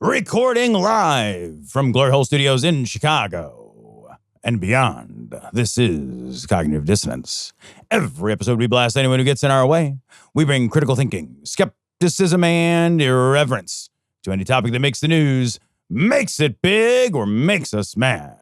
Recording live from Glory Hole Studios in Chicago and beyond. This is Cognitive Dissonance. Every episode we blast anyone who gets in our way. We bring critical thinking, skepticism, and irreverence to any topic that makes the news, makes it big, or makes us mad.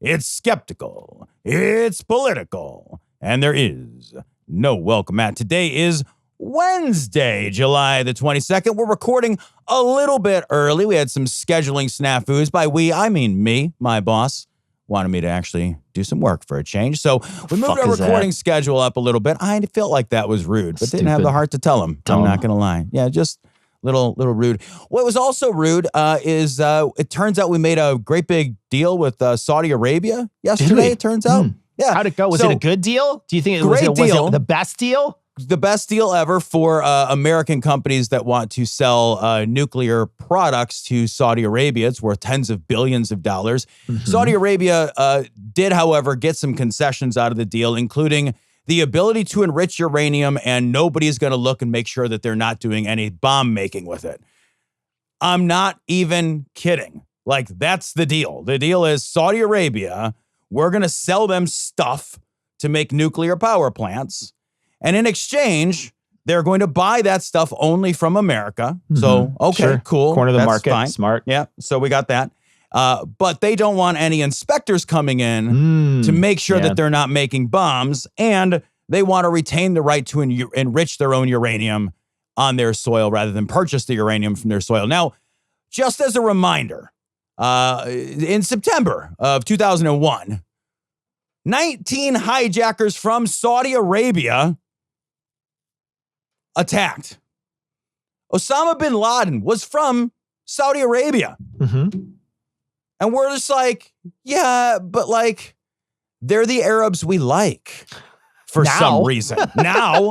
It's skeptical, it's political, and there is no welcome mat. Today is Wednesday, July the 22nd. We're recording a little bit early. We had some scheduling snafus. By we, I mean me. My boss wanted me to actually do some work for a change. So we moved our recording schedule up a little bit. I felt like that was rude, but didn't have the heart to tell him. I'm not going to lie. Yeah, just little rude. What was also rude is it turns out we made a great big deal with Saudi Arabia yesterday, it turns out. Yeah. How'd it go? Was it a good deal? Do you think was it the best deal? The best deal ever for American companies that want to sell nuclear products to Saudi Arabia. It's worth tens of billions of dollars. Mm-hmm. Saudi Arabia did, however, get some concessions out of the deal, including the ability to enrich uranium, and nobody's going to look and make sure that they're not doing any bomb making with it. I'm not even kidding. Like, that's the deal. The deal is Saudi Arabia, we're going to sell them stuff to make nuclear power plants. And in exchange, they're going to buy that stuff only from America. Mm-hmm. So, okay, sure. Cool. Corner of the That's market. Fine. Smart. Yeah, so we got that. But they don't want any inspectors coming in to make sure that they're not making bombs. And they want to retain the right to enrich their own uranium on their soil rather than purchase the uranium from their soil. Now, just as a reminder, in September of 2001, 19 hijackers from Saudi Arabia attacked. Osama bin Laden was from Saudi Arabia. Mm-hmm. And we're just like, yeah, but like, they're the Arabs we like for some reason. Now,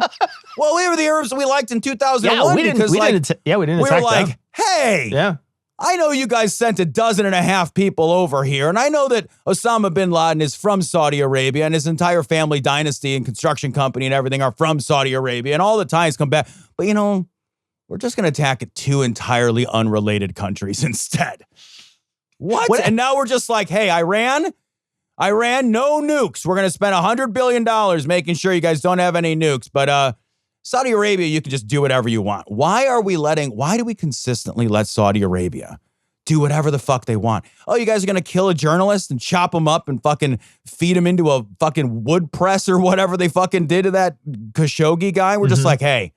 well, we were the Arabs we liked in 2001 we didn't attack were like, them. Hey, I know you guys sent 12.5 people over here, and I know that Osama bin Laden is from Saudi Arabia, and his entire family dynasty and construction company and everything are from Saudi Arabia, and all the ties come back. But, you know, we're just going to attack two entirely unrelated countries instead. What? And now we're just like, hey, Iran, no nukes. We're going to spend $100 billion making sure you guys don't have any nukes. But Saudi Arabia, you can just do whatever you want. Why do we consistently let Saudi Arabia do whatever the fuck they want? Oh, you guys are going to kill a journalist and chop him up and fucking feed him into a fucking wood press or whatever they fucking did to that Khashoggi guy? We're just like, hey,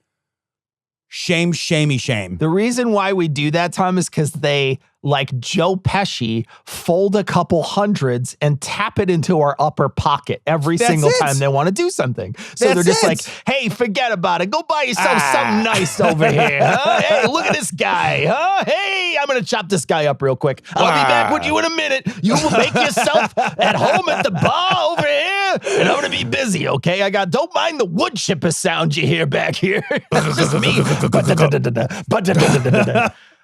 shame, shamey, shame. The reason why we do that, Tom, is because they, like Joe Pesci, fold a couple hundreds and tap it into our upper pocket every single time they want to do something. So they're just like, hey, forget about it. Go buy yourself something nice over here. Huh? Hey, look at this guy. Huh? Hey, I'm going to chop this guy up real quick. I'll be back with you in a minute. You will make yourself at home at the bar over here, and I'm going to be busy, okay? Don't mind the wood chipper sound you hear back here. That's just me.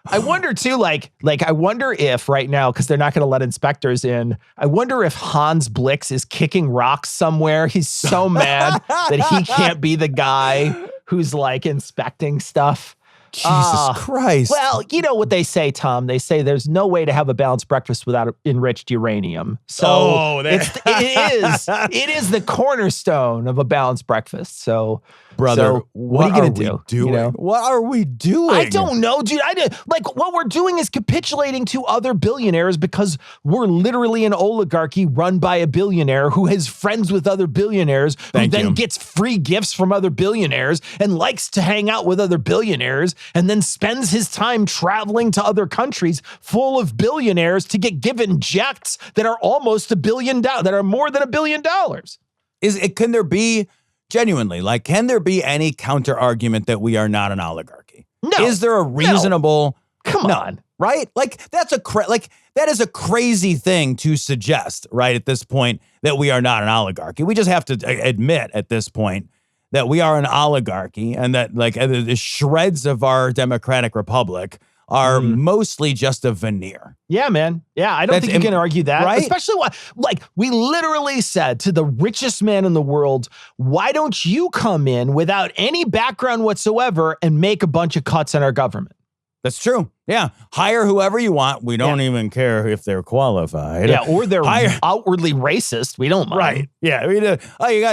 I wonder too, like I wonder if right now, because they're not going to let inspectors in, I wonder if Hans Blix is kicking rocks somewhere. He's so mad that he can't be the guy who's like inspecting stuff. Jesus Christ. Well, you know what they say, Tom. They say there's no way to have a balanced breakfast without enriched uranium. So it is the cornerstone of a balanced breakfast. So, brother, what are you going to do? You know? What are we doing? I don't know, dude. What we're doing is capitulating to other billionaires because we're literally an oligarchy run by a billionaire who is friends with other billionaires, who then gets free gifts from other billionaires and likes to hang out with other billionaires, and then spends his time traveling to other countries full of billionaires to get given jets that are almost $1 billion, that are more than $1 billion. Can there be, genuinely, like, can there be any counter argument that we are not an oligarchy? No. Is there a reasonable? No. Come on. Right? Like, that is a crazy thing to suggest, right, at this point, that we are not an oligarchy. We just have to admit at this point that we are an oligarchy, and that like the shreds of our democratic republic are mostly just a veneer. Yeah, man. Yeah, I don't think you can argue that. Right? Especially like we literally said to the richest man in the world, why don't you come in without any background whatsoever and make a bunch of cuts in our government? That's true. Yeah. Hire whoever you want. We don't even care if they're qualified. Yeah, or they're outwardly racist. We don't mind. Right. Yeah. You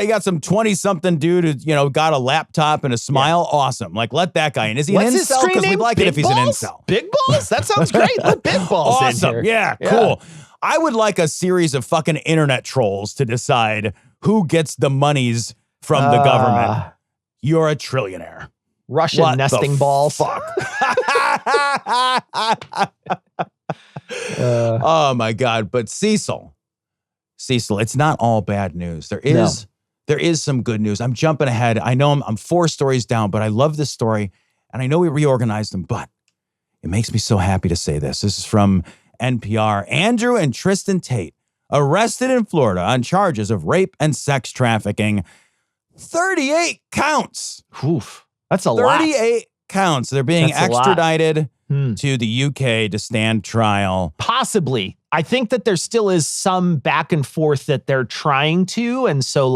got some 20-something dude who, got a laptop and a smile. Yeah. Awesome. Like, let that guy in. Is he an incel? Because we'd like it if he's an incel. Big Balls? That sounds great. Let Big Balls awesome. in here. Yeah, cool. I would like a series of fucking internet trolls to decide who gets the monies from the government. You're a trillionaire. Russian nesting balls. Fuck. Oh my God. But Cecil, it's not all bad news. There is some good news. I'm jumping ahead. I know I'm 4 stories down, but I love this story. And I know we reorganized them, but it makes me so happy to say this. This is from NPR. Andrew and Tristan Tate arrested in Florida on charges of rape and sex trafficking. 38 counts. Oof. That's a lot. 38 counts. They're being extradited to the UK to stand trial. Possibly. I think that there still is some back and forth that they're trying to. And so,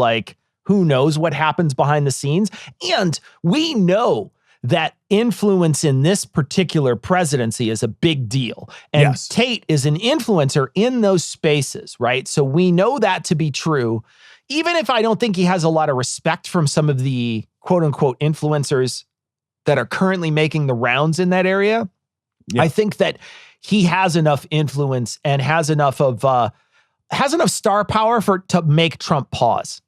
who knows what happens behind the scenes? And we know that influence in this particular presidency is a big deal. And Tate is an influencer in those spaces, right? So we know that to be true. Even if I don't think he has a lot of respect from some of the quote-unquote influencers that are currently making the rounds in that area, I think that he has enough influence and has enough star power to make Trump pause.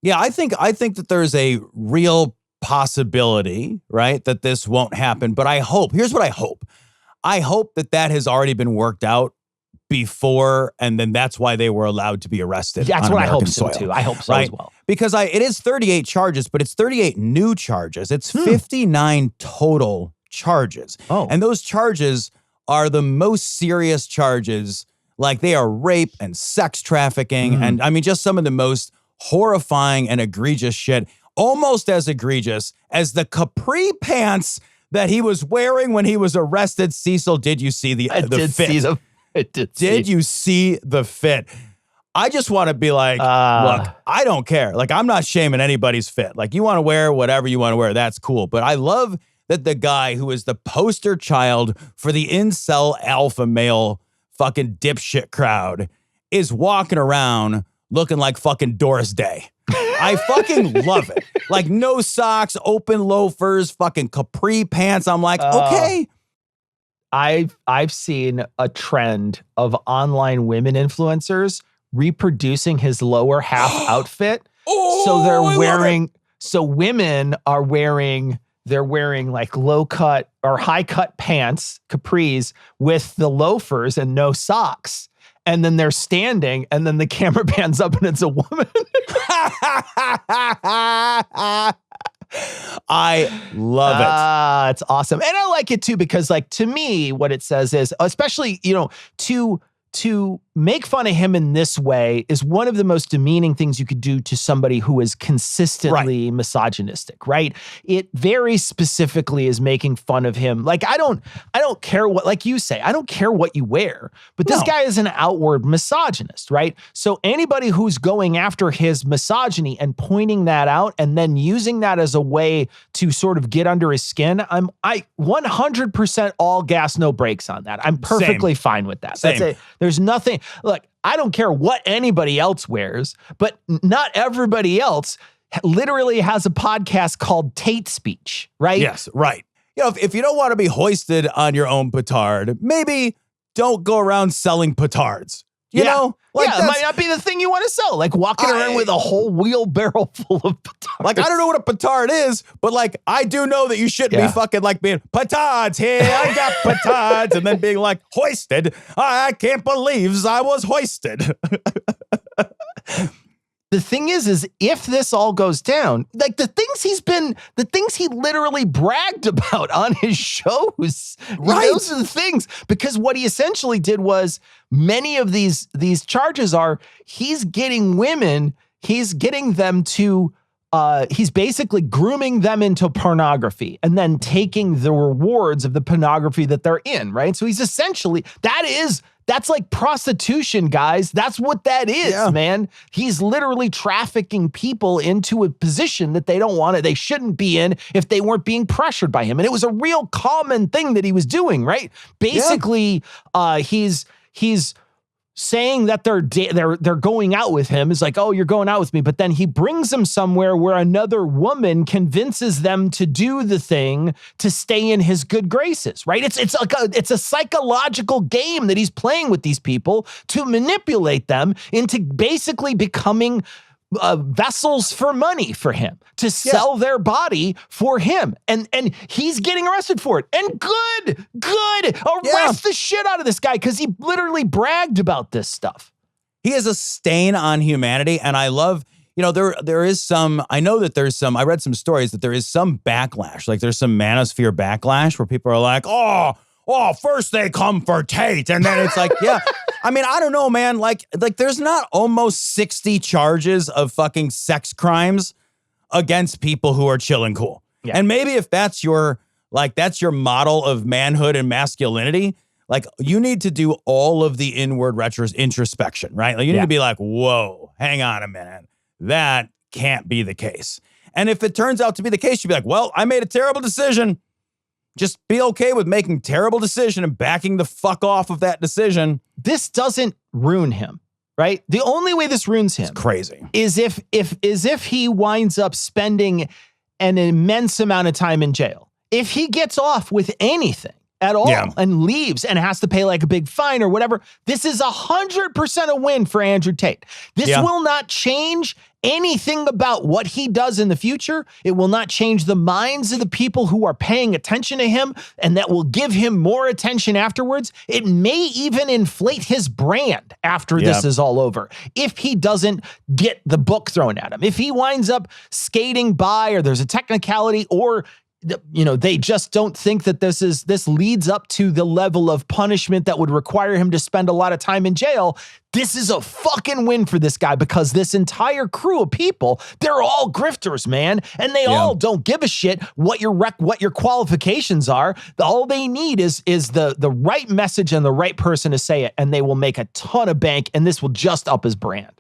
Yeah, I think that there's a real possibility, right, that this won't happen. But here's what I hope. I hope that has already been worked out before, and then that's why they were allowed to be arrested. That's what American I hope so soil, too. I hope so as well. Because it is 38 charges, but it's 38 new charges. It's 59 total charges. Oh. And those charges are the most serious charges. Like, they are rape and sex trafficking. And I mean, just some of the most horrifying and egregious shit. Almost as egregious as the capri pants that he was wearing when he was arrested. Cecil, did you see the fit? Did you see the fit? I just want to be like, look, I don't care. Like, I'm not shaming anybody's fit. Like, you want to wear whatever you want to wear. That's cool. But I love that the guy who is the poster child for the incel alpha male fucking dipshit crowd is walking around looking like fucking Doris Day. I fucking love it. Like, no socks, open loafers, fucking capri pants. I'm like, okay. I've seen a trend of online women influencers reproducing his lower half outfit. So women are wearing like low cut or high cut pants, capris with the loafers and no socks. And then they're standing, and then the camera pans up and it's a woman. I love it. It's awesome. And I like it too, because to me, what it says is, especially, to make fun of him in this way is one of the most demeaning things you could do to somebody who is consistently misogynistic, right? It very specifically is making fun of him. Like, I don't care what, like you say, I don't care what you wear, but this guy is an outward misogynist, right? So anybody who's going after his misogyny and pointing that out and then using that as a way to sort of get under his skin, I 100% all gas, no brakes on that. I'm perfectly fine with that. Same. That's it. There's nothing. Look, I don't care what anybody else wears, but not everybody else literally has a podcast called Tate Speech, right? Yes, right. If you don't want to be hoisted on your own petard, maybe don't go around selling petards. You know? Like, it might not be the thing you want to sell. Like walking around with a whole wheelbarrow full of petards. Like, I don't know what a petard is, but like, I do know that you shouldn't be fucking like being petards here. I got petards, and then being like hoisted. I can't believe I was hoisted. The thing is if this all goes down, like the things he literally bragged about on his shows, right? Those are the things, because what he essentially did was many of these charges are he's getting women, he's getting them to, he's basically grooming them into pornography and then taking the rewards of the pornography that they're in, right? So he's essentially, that is That's like prostitution, guys. That's what that is, man. He's literally trafficking people into a position that they don't want to, they shouldn't be in if they weren't being pressured by him. And it was a real common thing that he was doing, right? Basically, he's saying that they're going out with him. Is like, oh, you're going out with me. But then he brings them somewhere where another woman convinces them to do the thing to stay in his good graces, right? It's a psychological game that he's playing with these people to manipulate them into basically becoming vessels for money for him, to sell their body for him. And he's getting arrested for it. And good. Arrest the shit out of this guy, because he literally bragged about this stuff. He is a stain on humanity. And I love, there is some, I know that there's some, I read some stories that there is some backlash. Like there's some manosphere backlash where people are like, oh, first they come for Tate. And then it's like, I mean, I don't know, man. Like there's not almost 60 charges of fucking sex crimes against people who are chill and cool. Yeah. And maybe if that's your model of manhood and masculinity, like you need to do all of the inward introspection, right? Like you need to be like, whoa, hang on a minute. That can't be the case. And if it turns out to be the case, you'd be like, well, I made a terrible decision. Just be okay with making a terrible decision and backing the fuck off of that decision. This doesn't ruin him, right? The only way this ruins him, it's crazy, is if he winds up spending an immense amount of time in jail. If he gets off with anything at all and leaves and has to pay like a big fine or whatever, this is 100% a win for Andrew Tate. This will not change anything about what he does in the future. It will not change the minds of the people who are paying attention to him, and that will give him more attention afterwards. It may even inflate his brand after this is all over, if he doesn't get the book thrown at him. If he winds up skating by, or there's a technicality, or they just don't think that this leads up to the level of punishment that would require him to spend a lot of time in jail. This is a fucking win for this guy, because this entire crew of people, they're all grifters, man. And they all don't give a shit what your qualifications are. All they need is the right message and the right person to say it, and they will make a ton of bank, and this will just up his brand.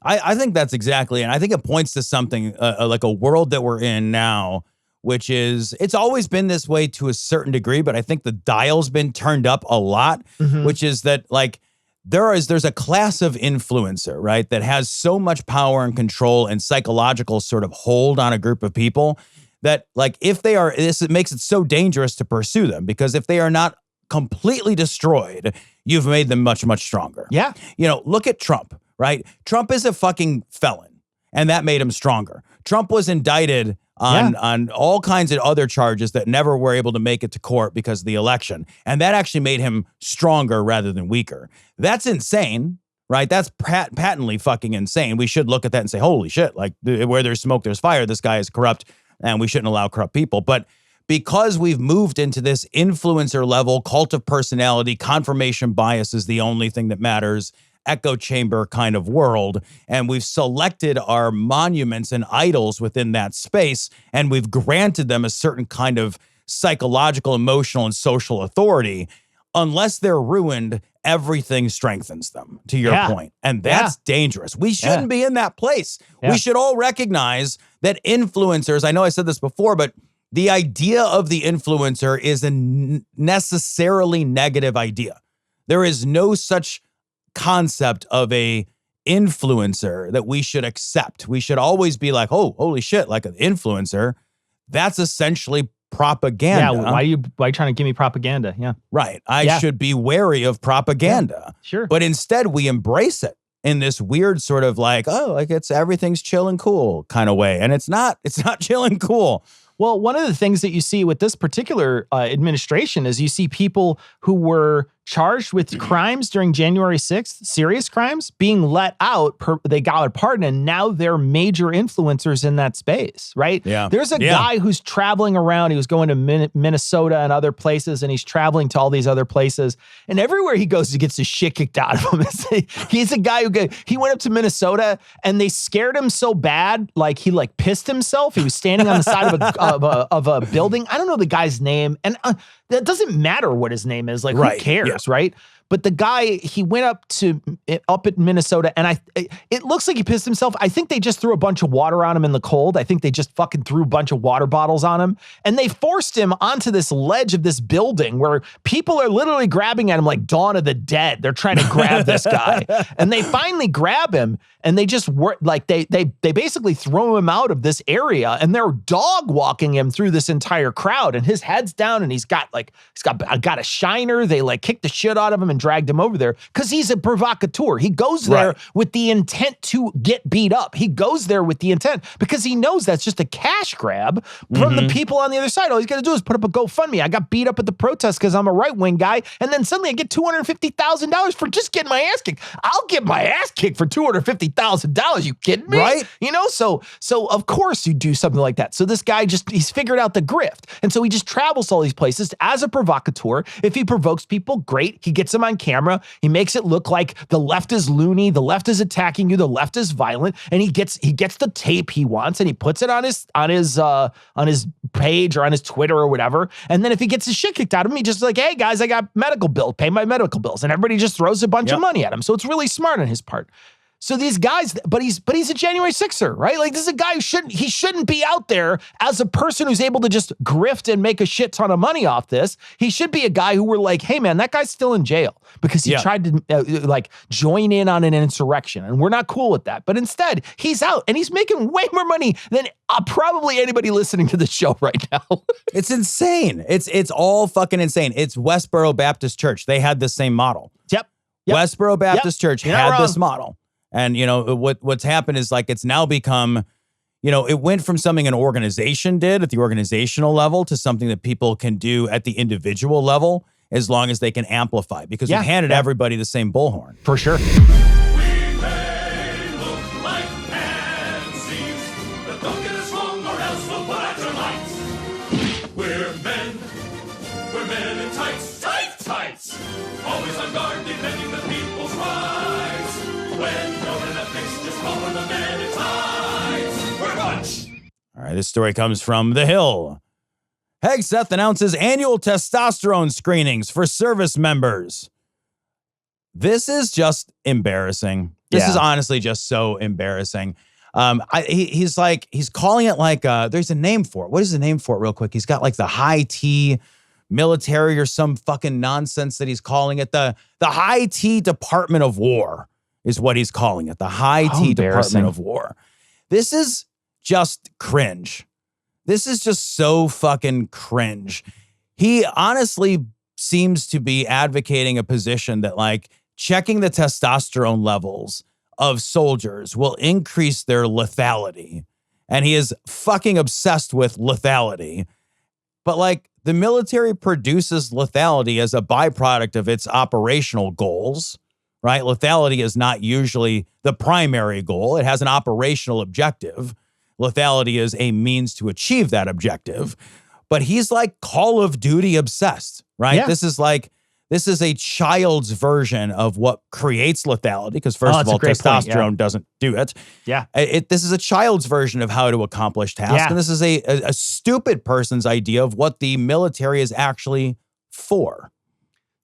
I think that's exactly, and I think it points to something like a world that we're in now, which is, it's always been this way to a certain degree, but I think the dial's been turned up a lot, which is that like there's a class of influencer, right, that has so much power and control and psychological sort of hold on a group of people that like if they are, it makes it so dangerous to pursue them, because if they are not completely destroyed, you've made them much, much stronger. Yeah. Look at Trump, right? Trump is a fucking felon, and that made him stronger. Trump was indicted on all kinds of other charges that never were able to make it to court because of the election. And that actually made him stronger rather than weaker. That's insane, right? That's patently fucking insane. We should look at that and say, holy shit, like where there's smoke, there's fire. This guy is corrupt, and we shouldn't allow corrupt people. But because we've moved into this influencer level, cult of personality, confirmation bias is the only thing that matters, echo chamber kind of world, and we've selected our monuments and idols within that space, and we've granted them a certain kind of psychological, emotional, and social authority. Unless they're ruined, everything strengthens them, to your point. And that's dangerous. We shouldn't be in that place. We should all recognize that influencers, I know I said this before, but the idea of the influencer is a necessarily negative idea. There is no such concept of a influencer that we should accept. We should always be like, oh, holy shit, like an influencer. That's essentially propaganda. Yeah, why are you trying to give me propaganda? Yeah. Right. I should be wary of propaganda. Yeah, sure. But instead we embrace it in this weird sort of like, oh, like everything's chill and cool kind of way. And it's not chill and cool. Well, one of the things that you see with this particular administration is you see people who were charged with crimes during January 6th, serious crimes, being let out. They got a pardon, and now they're major influencers in that space, right? Yeah. There's a guy who's traveling around. He was going to Minnesota and other places, and he's traveling to all these other places. And everywhere he goes, he gets his shit kicked out of him. He's a guy he went up to Minnesota, and they scared him so bad, like he pissed himself. He was standing on the side of a building. I don't know the guy's name, and that doesn't matter what his name is. Like, who cares, right? But the guy, he went up at Minnesota, and it looks like he pissed himself. I think they just threw a bunch of water on him in the cold. I think they just fucking threw a bunch of water bottles on him, and they forced him onto this ledge of this building where people are literally grabbing at him like Dawn of the Dead. They're trying to grab this guy, and they finally grab him, and they just work like they basically throw him out of this area, and they're dog walking him through this entire crowd, and his head's down, and he's got a shiner. They like kicked the shit out of him and dragged him over there because he's a provocateur. He goes there with the intent to get beat up. He goes there with the intent because he knows that's just a cash grab from the people on the other side. All he's going to do is put up a GoFundMe. I got beat up at the protest because I'm a right-wing guy, and then suddenly I get $250,000 for just getting my ass kicked. I'll get my ass kicked for $250,000. You kidding me? Right? You know, so of course you do something like that. So this guy he's figured out the grift. And so he just travels to all these places as a provocateur. If he provokes people, great. He gets them on camera. He makes it look like the left is loony, the left is attacking you, the left is violent, and he gets the tape he wants, and he puts it on his page or on his Twitter or whatever. And then if he gets his shit kicked out of him, he just like, hey guys, I got medical bills, pay my medical bills, and everybody just throws a bunch of money at him. So it's really smart on his part. So these guys, but he's a January 6er, right? Like this is a guy who shouldn't be out there as a person who's able to just grift and make a shit ton of money off this. He should be a guy who we're like, hey man, that guy's still in jail because he tried to join in on an insurrection, and we're not cool with that. But instead, he's out and he's making way more money than probably anybody listening to the show right now. It's insane. It's all fucking insane. It's Westboro Baptist Church. They had the same model. Yep. Westboro Baptist Church had this model. And, you know, what's happened is like it's now become, you know, it went from something an organization did at the organizational level to something that people can do at the individual level as long as they can amplify, because we've handed everybody the same bullhorn. For sure. We may look like pansies, but don't get us wrong or else we'll put out your lights. We're men in tights, tights. Always on guard, defending the people's rights. When you're in a fix, just call for the men in tights. We're a bunch. All right, this story comes from The Hill. Hegseth announces annual testosterone screenings for service members. This is just embarrassing. This is honestly just so embarrassing. He's calling it like, there's a name for it. What is the name for it real quick? He's got like the high T military or some fucking nonsense that he's calling it. The high T Department of War is what he's calling it. The high T Department of War. This is just cringe. This is just so fucking cringe. He honestly seems to be advocating a position that like checking the testosterone levels of soldiers will increase their lethality. And he is fucking obsessed with lethality. But like the military produces lethality as a byproduct of its operational goals, right? Lethality is not usually the primary goal. It has an operational objective. Lethality is a means to achieve that objective. But he's like Call of Duty obsessed, right? Yeah. This is a child's version of what creates lethality, because first of all, testosterone doesn't do it. Yeah. This is a child's version of how to accomplish tasks. Yeah. And this is a stupid person's idea of what the military is actually for.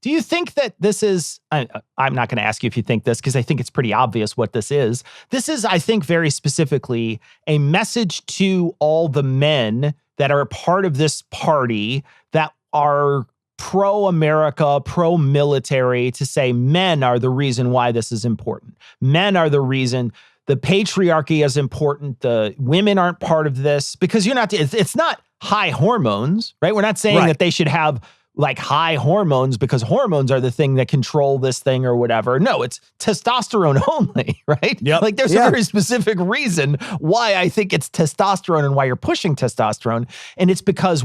Do you think that this is, I'm not going to ask you if you think this because I think it's pretty obvious what this is. This is, I think, very specifically a message to all the men that are a part of this party that are pro-America, pro-military, to say men are the reason why this is important. Men are the reason. The patriarchy is important. The women aren't part of this because it's not high hormones, right? We're not saying that they should have like high hormones because hormones are the thing that control this thing or whatever. No, it's testosterone only, right? Yep. Like there's a very specific reason why I think it's testosterone and why you're pushing testosterone. And it's because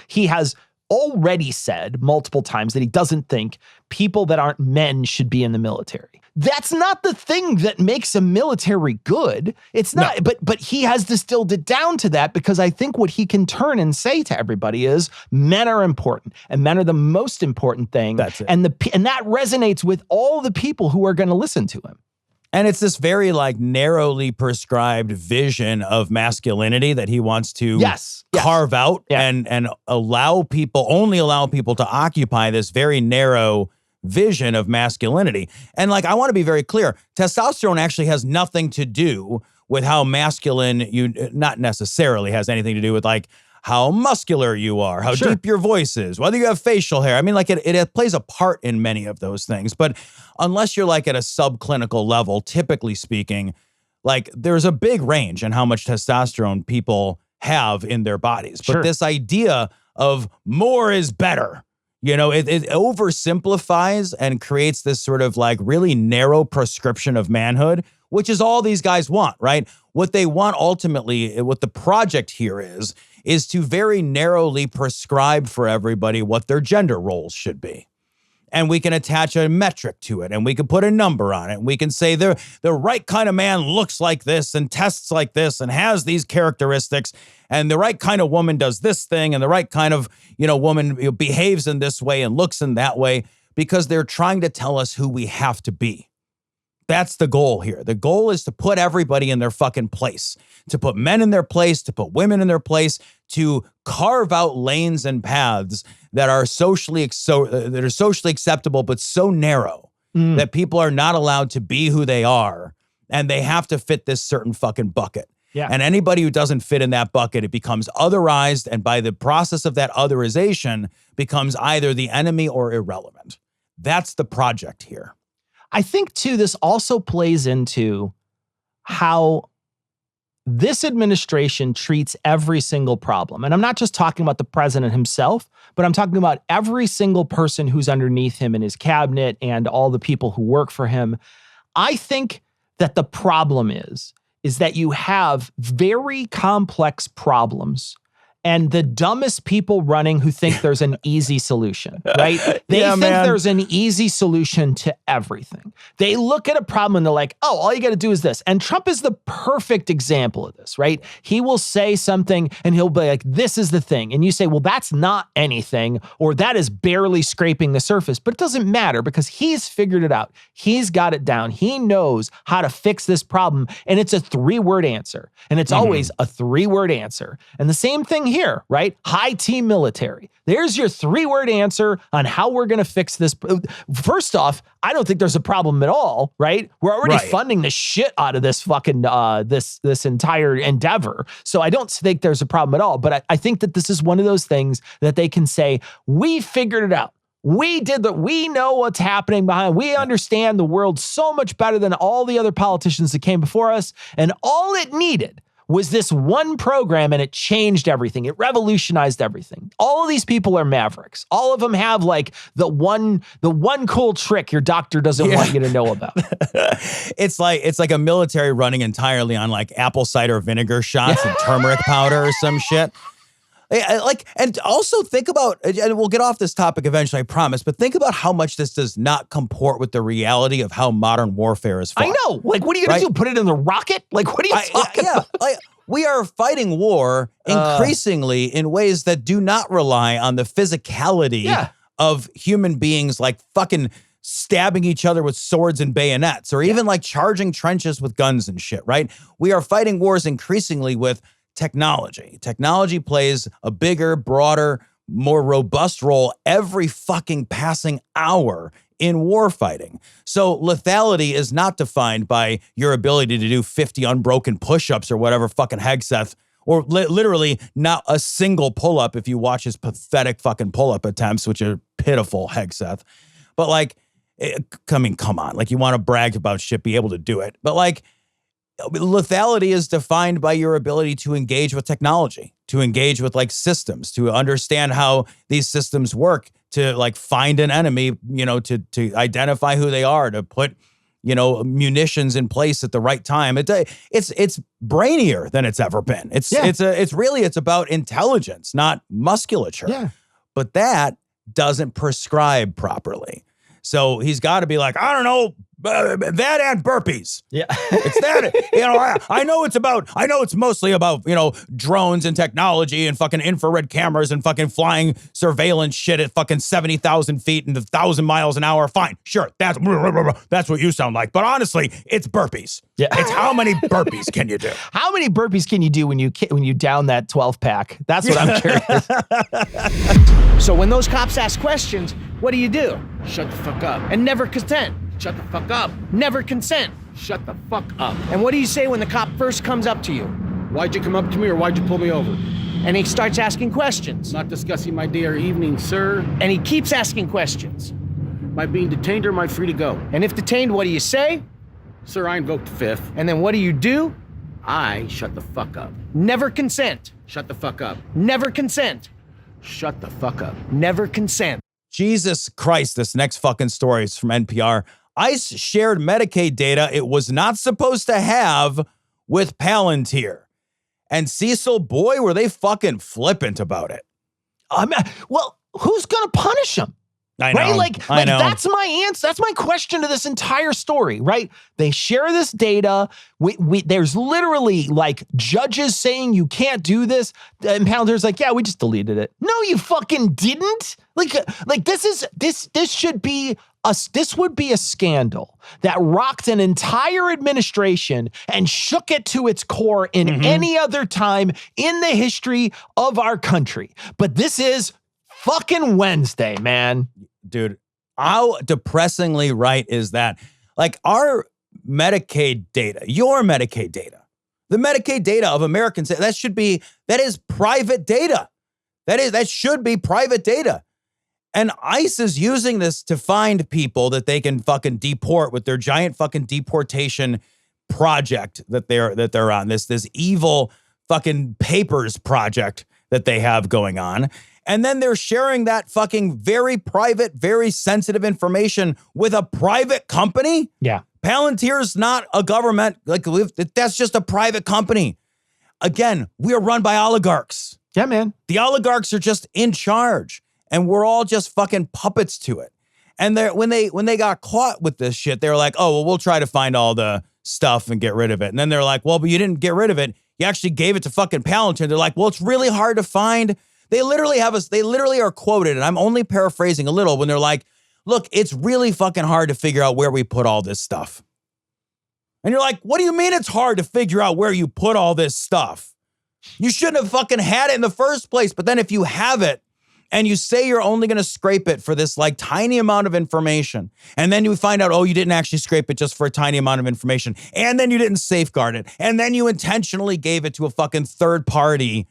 he has already said multiple times that he doesn't think people that aren't men should be in the military. That's not the thing that makes a military good. It's not, but he has distilled it down to that because I think what he can turn and say to everybody is men are important and men are the most important thing. That's it. And that resonates with all the people who are going to listen to him. And it's this very like narrowly prescribed vision of masculinity that he wants to carve out and only allow people to occupy this very narrow vision of masculinity. And like, I want to be very clear, testosterone actually has nothing to do with how masculine you, not necessarily has anything to do with like how muscular you are, how deep your voice is, whether you have facial hair. I mean, like it plays a part in many of those things. But unless you're like at a subclinical level, typically speaking, like there's a big range in how much testosterone people have in their bodies. But this idea of more is better, you know, it oversimplifies and creates this sort of like really narrow prescription of manhood, which is all these guys want, right? What they want ultimately, what the project here is to very narrowly prescribe for everybody what their gender roles should be. And we can attach a metric to it, and we can put a number on it. And we can say the right kind of man looks like this and tests like this and has these characteristics. And the right kind of woman does this thing, and the right kind of, you know, woman behaves in this way and looks in that way, because they're trying to tell us who we have to be. That's the goal here. The goal is to put everybody in their fucking place, to put men in their place, to put women in their place, to carve out lanes and paths that are socially acceptable, but so narrow that people are not allowed to be who they are, and they have to fit this certain fucking bucket. Yeah. And anybody who doesn't fit in that bucket, it becomes otherized, and by the process of that otherization, becomes either the enemy or irrelevant. That's the project here. I think, too, this also plays into how this administration treats every single problem. And I'm not just talking about the president himself, but I'm talking about every single person who's underneath him in his cabinet and all the people who work for him. I think that the problem is that you have very complex problems and the dumbest people running who think there's an easy solution, right? They think there's an easy solution to everything. They look at a problem and they're like, oh, all you got to do is this. And Trump is the perfect example of this, right? He will say something and he'll be like, this is the thing. And you say, well, that's not anything, or that is barely scraping the surface. But it doesn't matter because he's figured it out. He's got it down. He knows how to fix this problem. And it's a 3-word answer. And it's always a 3-word answer. And the same thing here, right? High T military. There's your 3-word answer on how we're going to fix this. First off, I don't think there's a problem at all, right? We're already funding the shit out of this fucking, this entire endeavor. So I don't think there's a problem at all. But I think that this is one of those things that they can say, we figured it out. We know what's happening behind. We understand the world so much better than all the other politicians that came before us. And all it needed was this one program, and it changed everything. It revolutionized everything. All of these people are mavericks. All of them have like the one cool trick your doctor doesn't want you to know about. It's like a military running entirely on like apple cider vinegar shots and turmeric powder or some shit. And also think about, and we'll get off this topic eventually, I promise, but think about how much this does not comport with the reality of how modern warfare is fought. I know. Like, what are you going to do? Put it in the rocket? Like, what are you talking about? Like, we are fighting war increasingly in ways that do not rely on the physicality of human beings, like fucking stabbing each other with swords and bayonets, or even like charging trenches with guns and shit, right? We are fighting wars increasingly with technology. Technology plays a bigger, broader, more robust role every fucking passing hour in war fighting. So lethality is not defined by your ability to do 50 unbroken push-ups or whatever fucking Hegseth, or literally not a single pull-up if you watch his pathetic fucking pull-up attempts, which are pitiful, Hegseth. But like, I mean, come on. Like, you want to brag about shit, be able to do it. But like, lethality is defined by your ability to engage with technology, to engage with like systems, to understand how these systems work, to like find an enemy, you know, to identify who they are, to put, you know, munitions in place at the right time. It's brainier than it's ever been. It's about intelligence, not musculature. Yeah. But that doesn't prescribe properly. So he's got to be like, I don't know, That and burpees. Yeah. It's that, I know it's mostly about, drones and technology and fucking infrared cameras and fucking flying surveillance shit at fucking 70,000 feet and 1,000 miles an hour. Fine. Sure. That's what you sound like. But honestly, it's burpees. Yeah. It's how many burpees can you do? How many burpees can you do when you down that 12 pack? That's what I'm curious. So when those cops ask questions, what do? Shut the fuck up. And never consent. Shut the fuck up. Never consent. Shut the fuck up. And what do you say when the cop first comes up to you? Why'd you come up to me or why'd you pull me over? And he starts asking questions. Not discussing my day or evening, sir. And he keeps asking questions. Am I being detained or am I free to go? And if detained, what do you say? Sir, I invoked the fifth. And then what do you do? I shut the fuck up. Never consent. Shut the fuck up. Never consent. Shut the fuck up. Never consent. Jesus Christ, this next fucking story is from NPR. ICE shared Medicaid data it was not supposed to have with Palantir. And Cecil, boy, were they fucking flippant about it. Well, who's going to punish them? I know. Right? I know. That's my answer. That's my question to this entire story, right? They share this data. There's literally like judges saying you can't do this. And Palantir's like, yeah, we just deleted it. No, you fucking didn't. Like this would be a scandal that rocked an entire administration and shook it to its core in any other time in the history of our country. But this is fucking Wednesday, man. Dude, how depressingly right is that? Like our Medicaid data, your Medicaid data, the Medicaid data of Americans, that is private data. That should be private data. And ICE is using this to find people that they can fucking deport with their giant fucking deportation project that they're on. This evil fucking papers project that they have going on. And then they're sharing that fucking very private, very sensitive information with a private company. Yeah. Palantir's not a government. That's just a private company. Again, we are run by oligarchs. Yeah, man. The oligarchs are just in charge. And we're all just fucking puppets to it. And when they got caught with this shit, they were like, oh, well, we'll try to find all the stuff and get rid of it. And then they're like, well, but you didn't get rid of it. You actually gave it to fucking Palantir. They're like, well, it's really hard to find. They literally are quoted, and I'm only paraphrasing a little, when they're like, look, it's really fucking hard to figure out where we put all this stuff. And you're like, what do you mean it's hard to figure out where you put all this stuff? You shouldn't have fucking had it in the first place. But then if you have it, and you say you're only going to scrape it for this like tiny amount of information, and then you find out, oh, you didn't actually scrape it just for a tiny amount of information, and then you didn't safeguard it, and then you intentionally gave it to a fucking third-party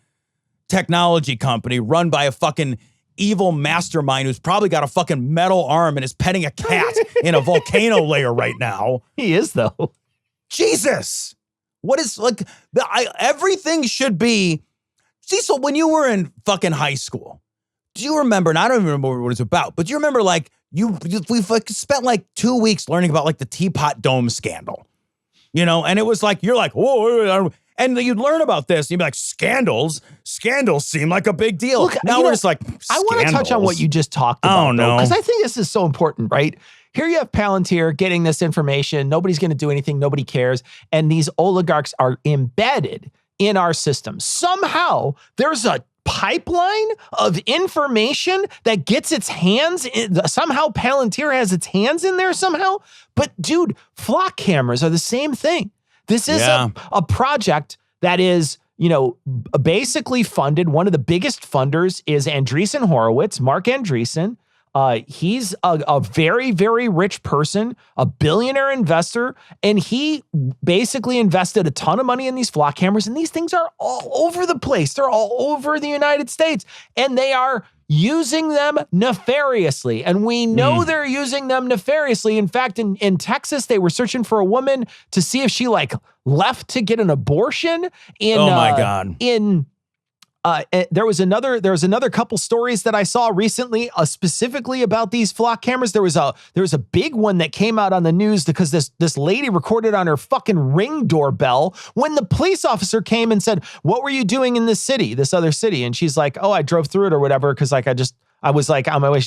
technology company run by a fucking evil mastermind who's probably got a fucking metal arm and is petting a cat in a volcano layer right now. He is, though. Jesus. What is, like, everything should be... Cecil, when you were in fucking high school, do you remember, and I don't even remember what it's about, but do you remember, like, we spent like 2 weeks learning about like the Teapot Dome scandal, and it was like, you're like, whoa, and you'd learn about this, and you'd be like, scandals seem like a big deal. Look, now we're just like, scandals. I want to touch on what you just talked about, oh, no. Because I think this is so important, right? Here you have Palantir getting this information. Nobody's going to do anything. Nobody cares. And these oligarchs are embedded in our system. Somehow there's a pipeline of information that gets its hands in, somehow Palantir has its hands in there somehow. But dude, flock cameras are the same thing. This is a project that is, basically funded. One of the biggest funders is Andreessen Horowitz, Mark Andreessen. He's a very, very rich person, a billionaire investor, and he basically invested a ton of money in these flock cameras, and these things are all over the place. They're all over the United States, and they are using them nefariously, and we know they're using them nefariously. In fact, in Texas, they were searching for a woman to see if she left to get an abortion. Oh my God. There was another couple stories that I saw recently, specifically about these flock cameras. There was a big one that came out on the news because this lady recorded on her fucking Ring doorbell when the police officer came and said, "What were you doing in this other city?" And she's like, "Oh, I drove through it or whatever because I I was like, on my way.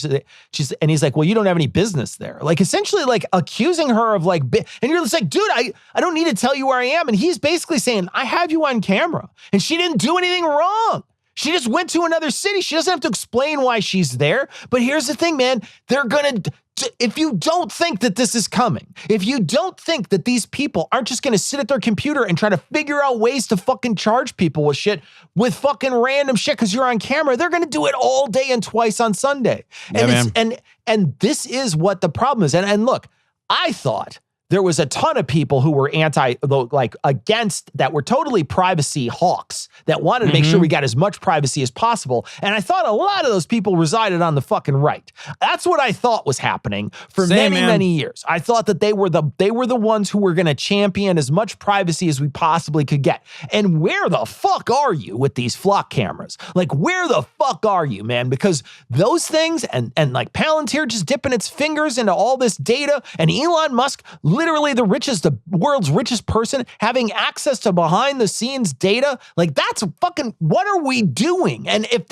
And he's like, well, you don't have any business there. Like, essentially, like, accusing her of, like, and you're just like, dude, I don't need to tell you where I am. And he's basically saying, I have you on camera. And she didn't do anything wrong. She just went to another city. She doesn't have to explain why she's there. But here's the thing, man. They're going to, if you don't think that this is coming, if you don't think that these people aren't just going to sit at their computer and try to figure out ways to fucking charge people with shit, with fucking random shit because you're on camera, they're going to do it all day and twice on Sunday. And this is what the problem is. And look, I thought there was a ton of people who were against, that were totally privacy hawks, that wanted to make sure we got as much privacy as possible. And I thought a lot of those people resided on the fucking right. That's what I thought was happening for many years. I thought that they were the ones who were going to champion as much privacy as we possibly could get. And where the fuck are you with these flock cameras? Like, where the fuck are you, man? Because those things and like Palantir just dipping its fingers into all this data, and Elon Musk, literally the world's richest person, having access to behind the scenes data, like, that's fucking, what are we doing? And if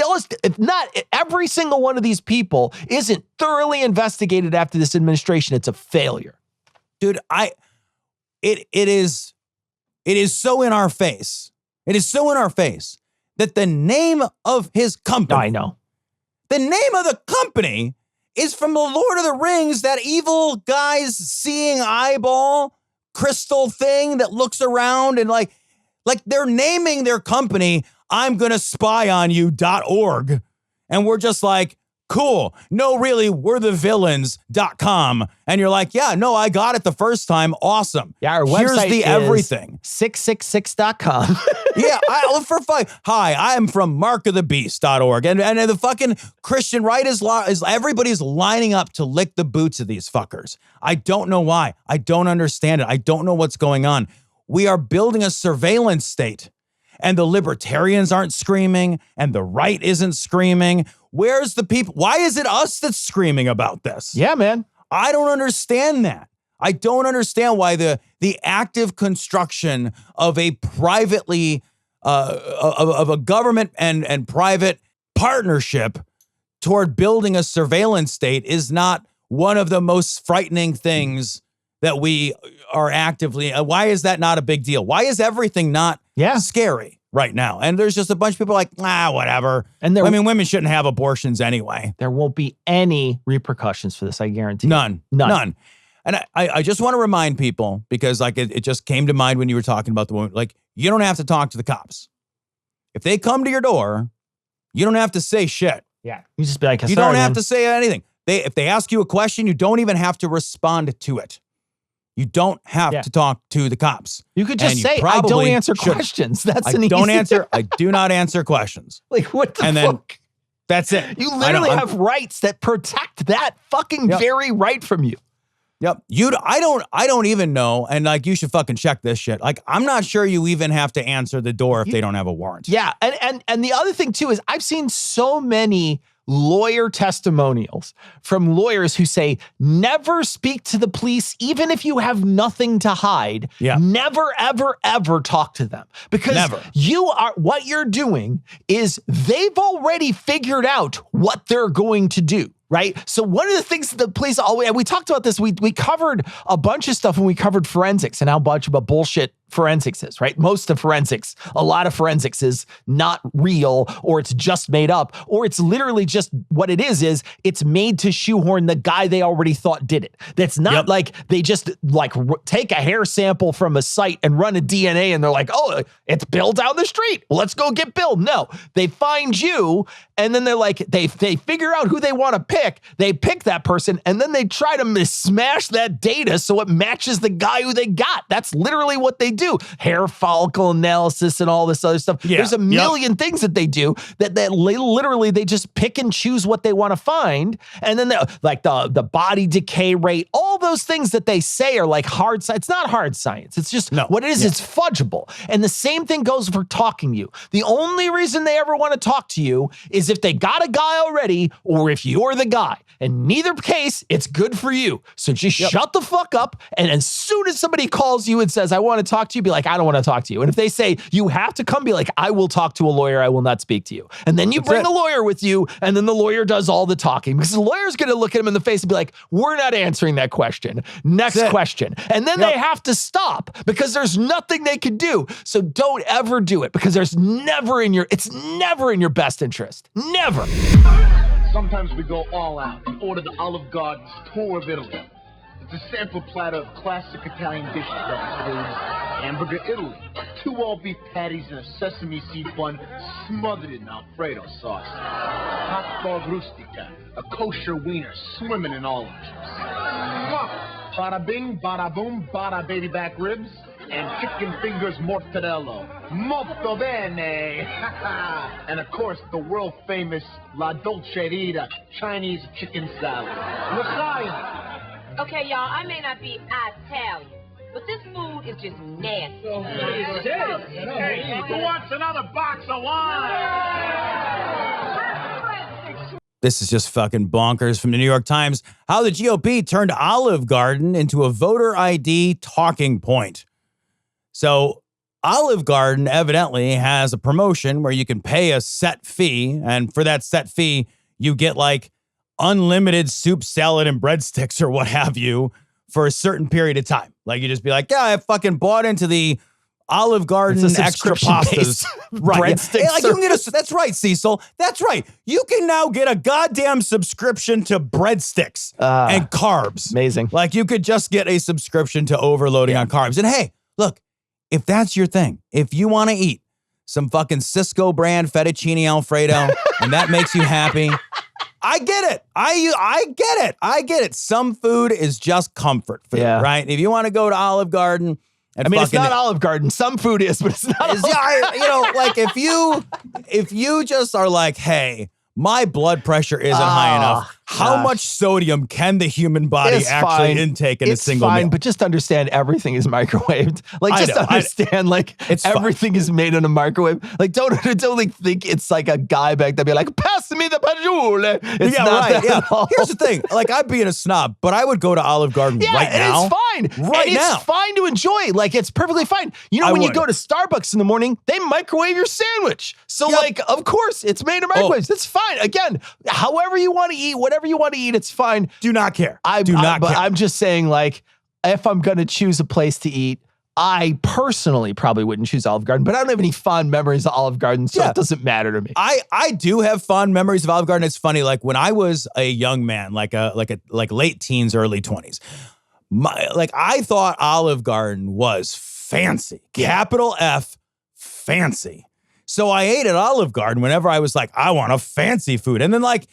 not every single one of these people isn't thoroughly investigated after this administration, it's a failure. Dude, it is so in our face. It is so in our face that the name of his company, I know, the name of the company is from the Lord of the Rings, that evil guy's seeing eyeball crystal thing that looks around, and like they're naming their company I'm gonna spy on you.org. And we're just like, cool. No, really, we're the villains.com. And you're like, yeah, no, I got it the first time. Awesome. Yeah, our website Here's the is everything. 666.com. Yeah, hi, I am from markofthebeast.org. And the fucking Christian right is everybody's lining up to lick the boots of these fuckers. I don't know why. I don't understand it. I don't know what's going on. We are building a surveillance state, and the libertarians aren't screaming, and the right isn't screaming. Where's the people? Why is it us that's screaming about this? Yeah, man. I don't understand that. I don't understand why the active construction of a privately of a government and private partnership toward building a surveillance state is not one of the most frightening things that we are actively. Why is that not a big deal? Why is everything not scary right now? And there's just a bunch of people like, whatever. And women shouldn't have abortions anyway. There won't be any repercussions for this, I guarantee. None. And I just want to remind people, because like it just came to mind when you were talking about the woman, like, you don't have to talk to the cops. If they come to your door, you don't have to say shit. Yeah. You just be like, you don't have to say anything. If they ask you a question, you don't even have to respond to it. You don't have to talk to the cops. You could just say, I don't answer questions. That's an easy. I do not answer questions. Like, what the fuck? Then that's it. You literally have rights that protect that fucking very right from you. Yep. I don't even know. And like, you should fucking check this shit. Like, I'm not sure you even have to answer the door if they don't have a warrant. Yeah. And the other thing too is I've seen so many lawyer testimonials from lawyers who say, never speak to the police, even if you have nothing to hide. Yeah. Never, ever, ever talk to them. Because what you're doing is they've already figured out what they're going to do. Right. So one of the things that the police always, and we talked about this, we covered a bunch of stuff when we covered forensics and how much of a bullshit forensics is, right? Most of forensics, a lot of forensics is not real, or it's just made up, or it's literally just what it is it's made to shoehorn the guy they already thought did it. That's not like they just like take a hair sample from a site and run a DNA and they're like, oh, it's Bill down the street. Well, let's go get Bill. No, they find you and then they're like, they figure out who they want to pick. They pick that person and then they try to smash that data so it matches the guy who they got. That's literally what they do. Hair follicle analysis and all this other stuff. Yeah. There's a million things that they do that literally they just pick and choose what they want to find. And then like the body decay rate, all those things that they say are like hard science. It's not hard science. It's just what it is. It's fudgeable. And the same thing goes for talking to you. The only reason they ever want to talk to you is if they got a guy already or if you're the guy. In neither case, it's good for you. So just shut the fuck up. And as soon as somebody calls you and says, I want to talk talk to you, be like, I don't want to talk to you. And if they say you have to come, be like, I will talk to a lawyer. I will not speak to you. And then you bring the lawyer with you, and then the lawyer does all the talking because the lawyer's going to look at him in the face and be like, we're not answering that question. Next question. And then they have to stop because there's nothing they can do. So don't ever do it because it's never in your best interest. Never. Sometimes we go all out and order the Olive Garden's tour of Italy. It's a sample platter of classic Italian dishes that includes hamburger Italy, 2 all-beef patties and a sesame seed bun smothered in Alfredo sauce, hot dog rustica, a kosher wiener swimming in olive juice, bada bing, bada boom, bada baby back ribs, and chicken fingers mortadella. Molto bene! And of course, the world-famous La Dolcerita Chinese chicken salad. L'chaim! Okay, y'all, I may not be Italian, but this food is just nasty. Hey, who wants another box of wine? This is just fucking bonkers from the New York Times. How the GOP turned Olive Garden into a voter ID talking point. So Olive Garden evidently has a promotion where you can pay a set fee, and for that set fee, you get like unlimited soup, salad, and breadsticks or what have you for a certain period of time. Like you just be like, yeah, I fucking bought into the Olive Garden extra pastas. Right. Breadsticks. Yeah, like you can get that's right, Cecil. That's right. You can now get a goddamn subscription to breadsticks and carbs. Amazing. Like you could just get a subscription to overloading on carbs. And hey, look, if that's your thing, if you want to eat some fucking Cisco brand fettuccine Alfredo and that makes you happy, I get it. I get it. I get it. Some food is just comfort food, right? If you want to go to Olive Garden, and it's not Olive Garden. Some food is, but it's not. Like if you just are like, hey, my blood pressure isn't high enough. How much sodium can the human body actually intake in a single meal? But just understand everything is microwaved. Like just understand everything is made in a microwave. Like don't think it's like a guy back there be like, pass me the pajule. It's not that at all. Here's the thing. Like I'm being a snob, but I would go to Olive Garden right now. It's fine. It's fine to enjoy. Like it's perfectly fine. You know, when you go to Starbucks in the morning, they microwave your sandwich. So like, of course, it's made in microwaves. It's fine. Again, however you want to eat, whatever you want to eat, it's fine. Do not care. But I'm just saying, like, if I'm going to choose a place to eat, I personally probably wouldn't choose Olive Garden, but I don't have any fond memories of Olive Garden, so it doesn't matter to me. I do have fond memories of Olive Garden. It's funny, like when I was a young man, like late teens, early 20s, I thought Olive Garden was fancy. Capital F, fancy. So I ate at Olive Garden whenever I was like, I want a fancy food. And then like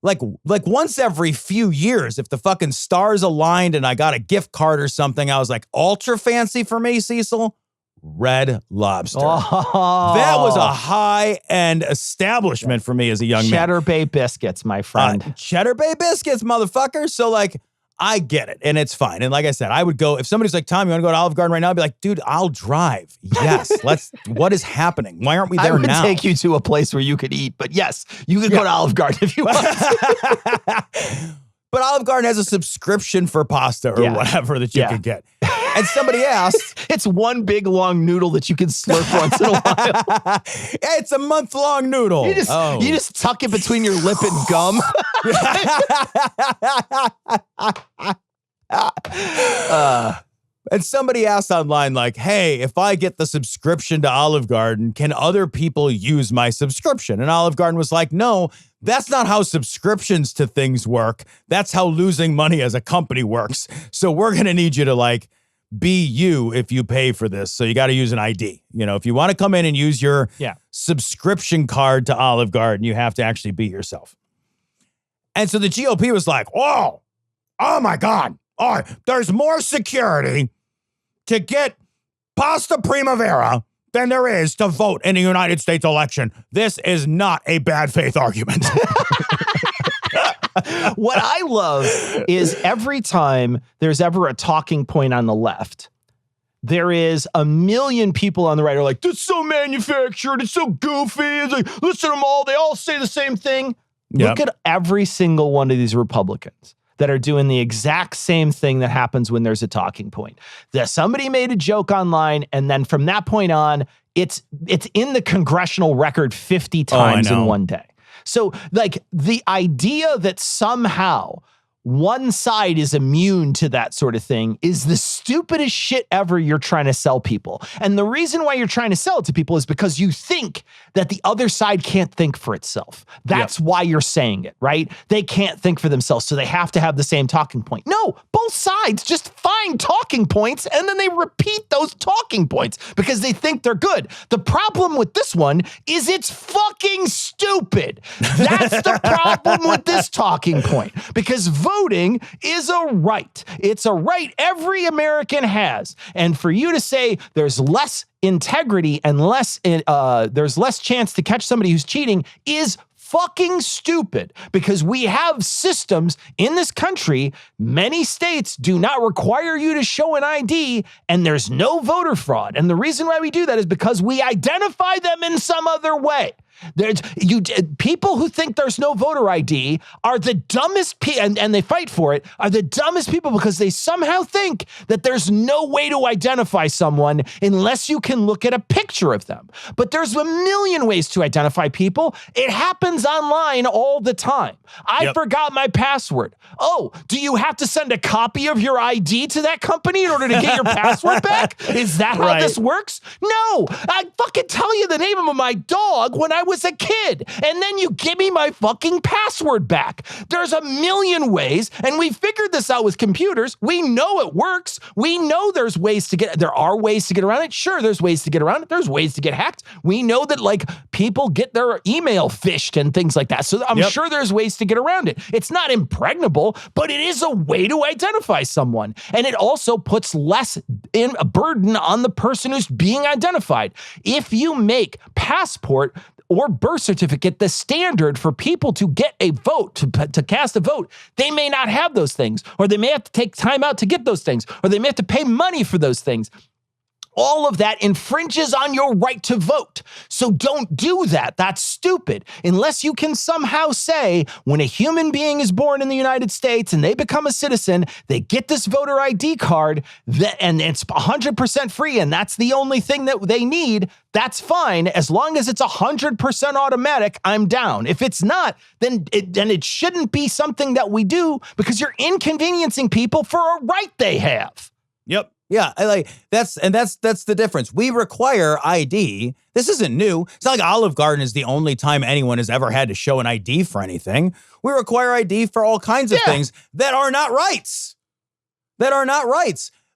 once every few years, if the fucking stars aligned and I got a gift card or something, I was like, ultra fancy for me, Cecil, Red Lobster. Oh. That was a high-end establishment for me as a young man. Cheddar Bay biscuits, my friend. Cheddar Bay biscuits, motherfucker. So like, I get it, and it's fine. And like I said, I would go, if somebody's like, Tom, you want to go to Olive Garden right now? I'd be like, dude, I'll drive. Yes, what is happening? Why aren't we there now? I would take you to a place where you could eat, but yes, you could go to Olive Garden if you want to. But Olive Garden has a subscription for pasta or whatever that you can get. And somebody asked. It's one big long noodle that you can slurp once in a while. It's a month-long noodle. You just tuck it between your lip and gum. And somebody asked online, like, hey, if I get the subscription to Olive Garden, can other people use my subscription? And Olive Garden was like, no, that's not how subscriptions to things work. That's how losing money as a company works. So we're going to need you to like be you if you pay for this. So you got to use an ID. You know, if you want to come in and use your subscription card to Olive Garden, you have to actually be yourself. And so the GOP was like, whoa, oh my God. Oh, there's more security to get pasta primavera than there is to vote in a United States election. This is not a bad faith argument. What I love is every time there's ever a talking point on the left, there is a million people on the right who are like, this is so manufactured, it's so goofy. It's like, listen to them all, they all say the same thing. Look at every single one of these Republicans. that are doing the exact same thing that happens when there's a talking point. That somebody made a joke online, and then from that point on, it's in the congressional record 50 times in one day. So, like, the idea that somehow one side is immune to that sort of thing is the stupidest shit ever you're trying to sell people. And the reason why you're trying to sell it to people is because you think that the other side can't think for itself. That's why you're saying it, right? They can't think for themselves, so they have to have the same talking point. No, both sides just find talking points and then they repeat those talking points because they think they're good. The problem with this one is it's fucking stupid. That's the problem with this talking point, because voting is a right. It's a right every American has. And for you to say there's less integrity and there's less chance to catch somebody who's cheating is fucking stupid, because we have systems in this country. Many states do not require you to show an ID, and there's no voter fraud. And the reason why we do that is because we identify them in some other way. People who think there's no voter ID are the dumbest people, and they fight for it, are the dumbest people, because they somehow think that there's no way to identify someone unless you can look at a picture of them. But there's a million ways to identify people. It happens online all the time. I forgot my password. Oh, do you have to send a copy of your ID to that company in order to get your password back? Is that how this works? No, I fucking tell you the name of my dog when I was a kid, and then you give me my fucking password back. There's a million ways, and we figured this out with computers. We know it works. We know there are ways to get around it. Sure, there's ways to get around it. There's ways to get hacked. We know that, like, people get their email phished and things like that. So I'm sure there's ways to get around it. It's not impregnable, but it is a way to identify someone. And it also puts less in a burden on the person who's being identified. If you make passport or birth certificate the standard for people to get a vote, to cast a vote, they may not have those things, or they may have to take time out to get those things, or they may have to pay money for those things. All of that infringes on your right to vote. So don't do that. That's stupid. Unless you can somehow say when a human being is born in the United States and they become a citizen, they get this voter ID card and it's 100% free and that's the only thing that they need, that's fine. As long as it's 100% automatic, I'm down. If it's not, then it shouldn't be something that we do, because you're inconveniencing people for a right they have. Yep. Yeah, that's the difference. We require ID. This isn't new. It's not like Olive Garden is the only time anyone has ever had to show an ID for anything. We require ID for all kinds of things that are not rights.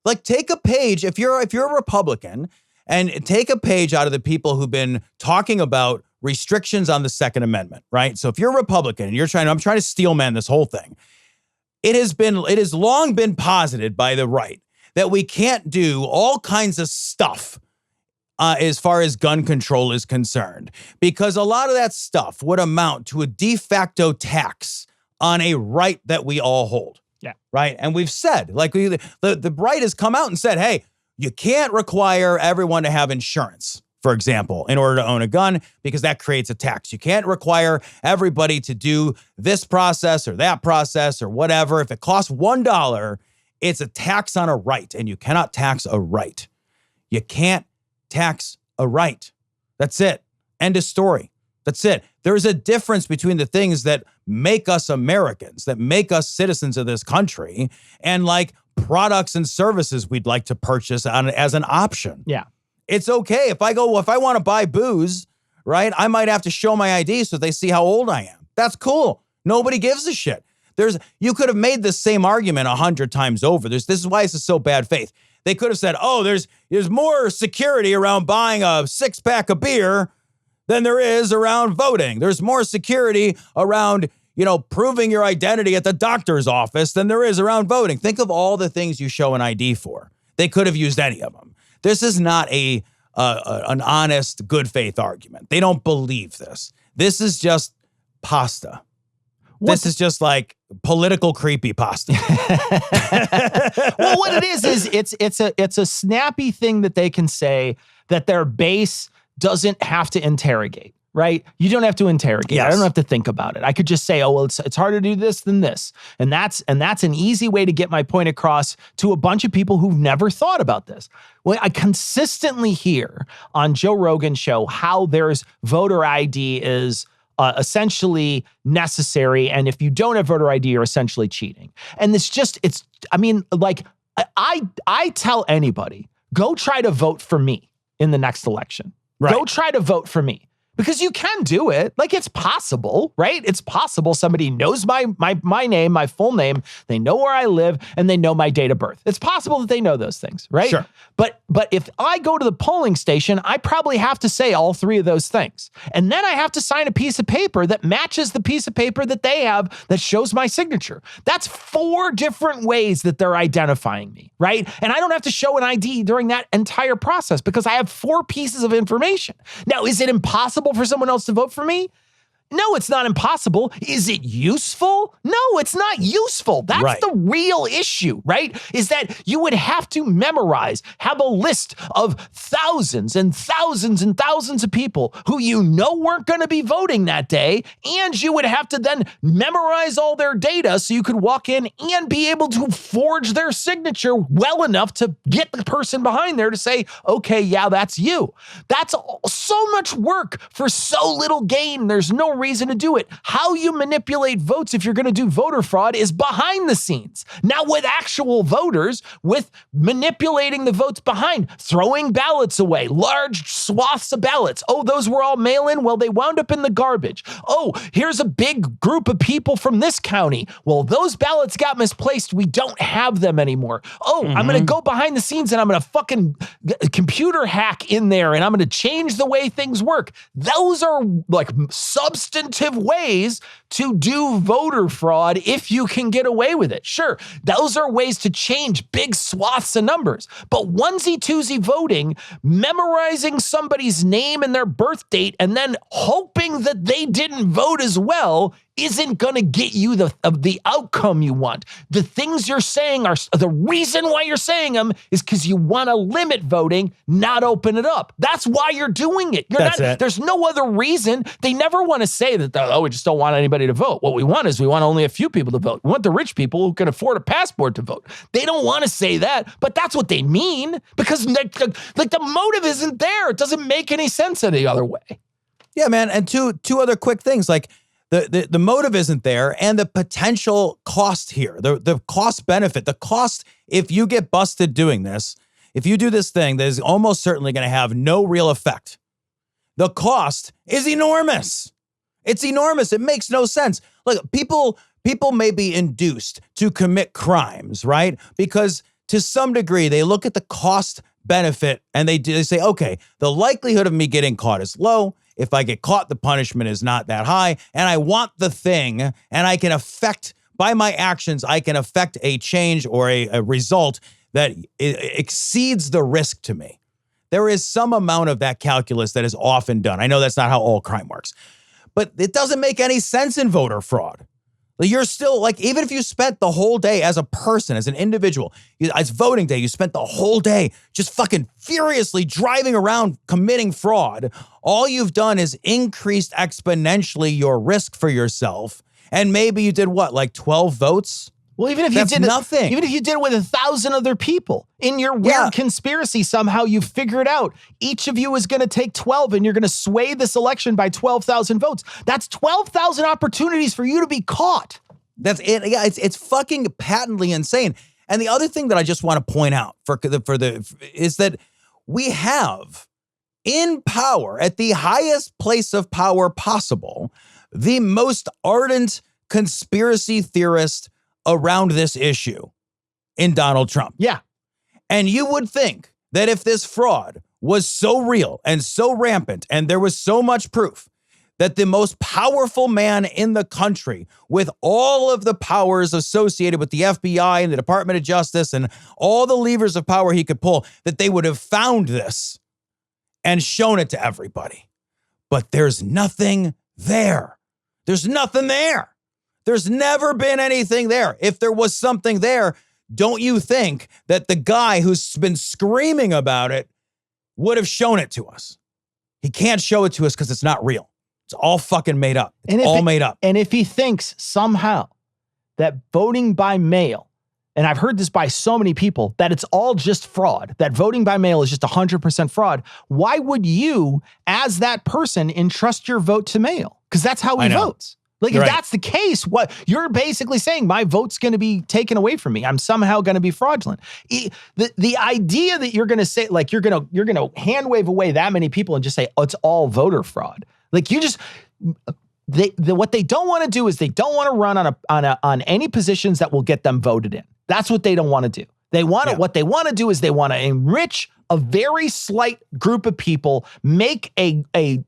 Like, take a page, if you're a Republican, and take a page out of the people who've been talking about restrictions on the Second Amendment, right? So if you're a Republican and I'm trying to steelman this whole thing. It has long been posited by the right that we can't do all kinds of stuff as far as gun control is concerned, because a lot of that stuff would amount to a de facto tax on a right that we all hold. Yeah. Right. And we've said, like, the right has come out and said, hey, you can't require everyone to have insurance, for example, in order to own a gun, because that creates a tax. You can't require everybody to do this process or that process or whatever. If it costs $1, it's a tax on a right, and you cannot tax a right. You can't tax a right. That's it. End of story. That's it. There's a difference between the things that make us Americans, that make us citizens of this country, and like products and services we'd like to purchase as an option. Yeah. It's okay. If I want to buy booze, right, I might have to show my ID so they see how old I am. That's cool. Nobody gives a shit. You could have made the same argument 100 times over. This is why this is so bad faith. They could have said, oh, there's more security around buying a 6-pack of beer than there is around voting. There's more security around, proving your identity at the doctor's office than there is around voting. Think of all the things you show an ID for. They could have used any of them. This is not an honest, good faith argument. They don't believe this. This is just pasta. This is just like political creepypasta. Well, what it is it's a snappy thing that they can say that their base doesn't have to interrogate, right? You don't have to interrogate. Yes. I don't have to think about it. I could just say, oh, well, it's harder to do this than this. And that's an easy way to get my point across to a bunch of people who've never thought about this. Well, I consistently hear on Joe Rogan's show how there's voter ID is essentially necessary. And if you don't have voter ID, you're essentially cheating. And I tell anybody, go try to vote for me in the next election. Right. Go try to vote for me. Because you can do it. Like, it's possible, right? It's possible somebody knows my name, my full name, they know where I live, and they know my date of birth. It's possible that they know those things, right? Sure. But if I go to the polling station, I probably have to say all three of those things. And then I have to sign a piece of paper that matches the piece of paper that they have that shows my signature. That's 4 different ways that they're identifying me, right? And I don't have to show an ID during that entire process because I have 4 pieces of information. Now, is it impossible for someone else to vote for me? No, it's not impossible. Is it useful? No, it's not useful. That's right. The real issue, right? Is that you would have to have a list of thousands and thousands and thousands of people who you know weren't going to be voting that day, and you would have to then memorize all their data so you could walk in and be able to forge their signature well enough to get the person behind there to say, okay, yeah, that's you. That's so much work for so little gain. There's no reason to do it. How you manipulate votes if you're going to do voter fraud is behind the scenes. Now with actual voters, with manipulating the votes behind, throwing ballots away, large swaths of ballots. Oh, those were all mail-in? Well, they wound up in the garbage. Oh, here's a big group of people from this county. Well, those ballots got misplaced. We don't have them anymore. Oh, I'm going to go behind the scenes and I'm going to fucking computer hack in there and I'm going to change the way things work. Those are like substantive ways to do voter fraud if you can get away with it. Sure, those are ways to change big swaths of numbers. But onesie-twosie voting, memorizing somebody's name and their birth date, and then hoping that they didn't vote as well isn't going to get you the outcome you want. The things you're saying are the reason why you're saying them is because you want to limit voting, not open it up. That's why you're doing it. There's no other reason. They never want to say that, we just don't want anybody to vote. What we want is we want only a few people to vote. We want the rich people who can afford a passport to vote. They don't want to say that, but that's what they mean because the motive isn't there. It doesn't make any sense any other way. Yeah, man. And two other quick things, like the motive isn't there, and the potential cost here, the cost benefit, the cost if you get busted doing this, if you do this thing that is almost certainly going to have no real effect. The cost is enormous. It's enormous. It makes no sense. Look, people may be induced to commit crimes, right? Because to some degree, they look at the cost benefit and they say, okay, the likelihood of me getting caught is low. If I get caught, the punishment is not that high. And I want the thing, and I can affect, by my actions, I can affect a change or a result that exceeds the risk to me. There is some amount of that calculus that is often done. I know that's not how all crime works, but it doesn't make any sense in voter fraud. You're still, like, even if you spent the whole day as a person, as an individual, it's voting day, you spent the whole day just fucking furiously driving around committing fraud. All you've done is increased exponentially your risk for yourself. And maybe you did what, like 12 votes? Well, even if That's you did nothing. Even if you did it with 1,000 other people in your weird conspiracy, somehow you figured out each of you is going to take 12 and you're going to sway this election by 12,000 votes. That's 12,000 opportunities for you to be caught. That's it. Yeah, it's fucking patently insane. And the other thing that I just want to point out is that we have in power, at the highest place of power possible, the most ardent conspiracy theorist around this issue in Donald Trump. Yeah. And you would think that if this fraud was so real and so rampant and there was so much proof that the most powerful man in the country, with all of the powers associated with the FBI and the Department of Justice and all the levers of power he could pull, that they would have found this and shown it to everybody. But there's nothing there. There's nothing there. There's never been anything there. If there was something there, don't you think that the guy who's been screaming about it would have shown it to us? He can't show it to us because it's not real. It's all fucking made up. It's And all made up. And if he thinks somehow that voting by mail, and I've heard this by so many people, that it's all just fraud, that voting by mail is just 100% fraud, why would you, as that person, entrust your vote to mail? Because that's how he votes. Like, if that's the case, what you're basically saying, my vote's going to be taken away from me. I'm somehow going to be fraudulent. The idea that you're going to say, like, you're going to hand wave away that many people and just say, oh, it's all voter fraud. Like, you just, what they don't want to do is they don't want to run on any positions that will get them voted in. That's what they don't want to do. They want to, what they want to do is they want to enrich a very slight group of people, make a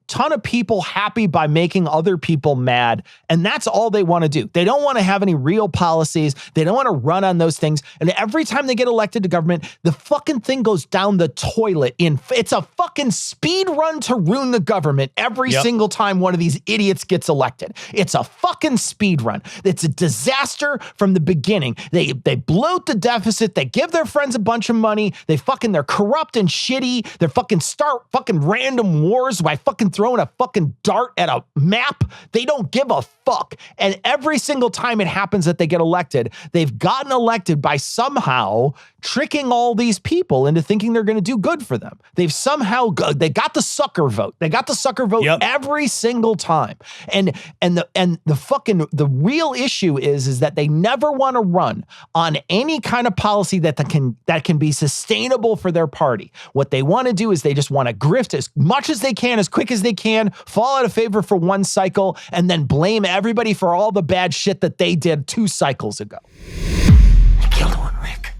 ton of people happy by making other people mad. And that's all they want to do. They don't want to have any real policies. They don't want to run on those things. And every time they get elected to government, the fucking thing goes down the toilet. It's a fucking speed run to ruin the government every single time one of these idiots gets elected. It's a fucking speed run. It's a disaster from the beginning. They bloat the deficit. They give their friends a bunch of money. They're corrupt and shitty. They're start random wars by throwing a fucking dart at a map. They don't give a fuck. And every single time it happens that they get elected, they've gotten elected by somehow tricking all these people into thinking they're going to do good for them. They got the sucker vote. They got the sucker vote every single time. And the real issue is that they never want to run on any kind of policy that can be sustainable for their party. What they want to do is they just want to grift as much as they can, as quick as they can, fall out of favor for one cycle, and then blame everybody for all the bad shit that they did 2 cycles ago. I killed one, Rick.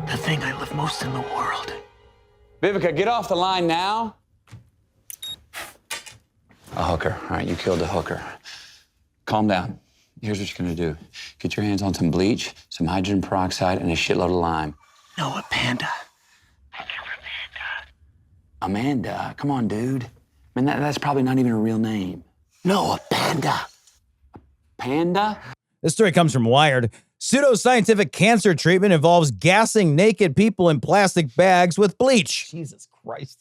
The thing I love most in the world. Vivica, get off the line now. A hooker. All right, you killed a hooker. Calm down. Here's what you're gonna do. Get your hands on some bleach, some hydrogen peroxide, and a shitload of lime. No, a panda. I killed a panda. Amanda? Come on, dude. I mean, that's probably not even a real name. No, a panda. Panda? This story comes from Wired. Pseudoscientific cancer treatment involves gassing naked people in plastic bags with bleach. Jesus Christ.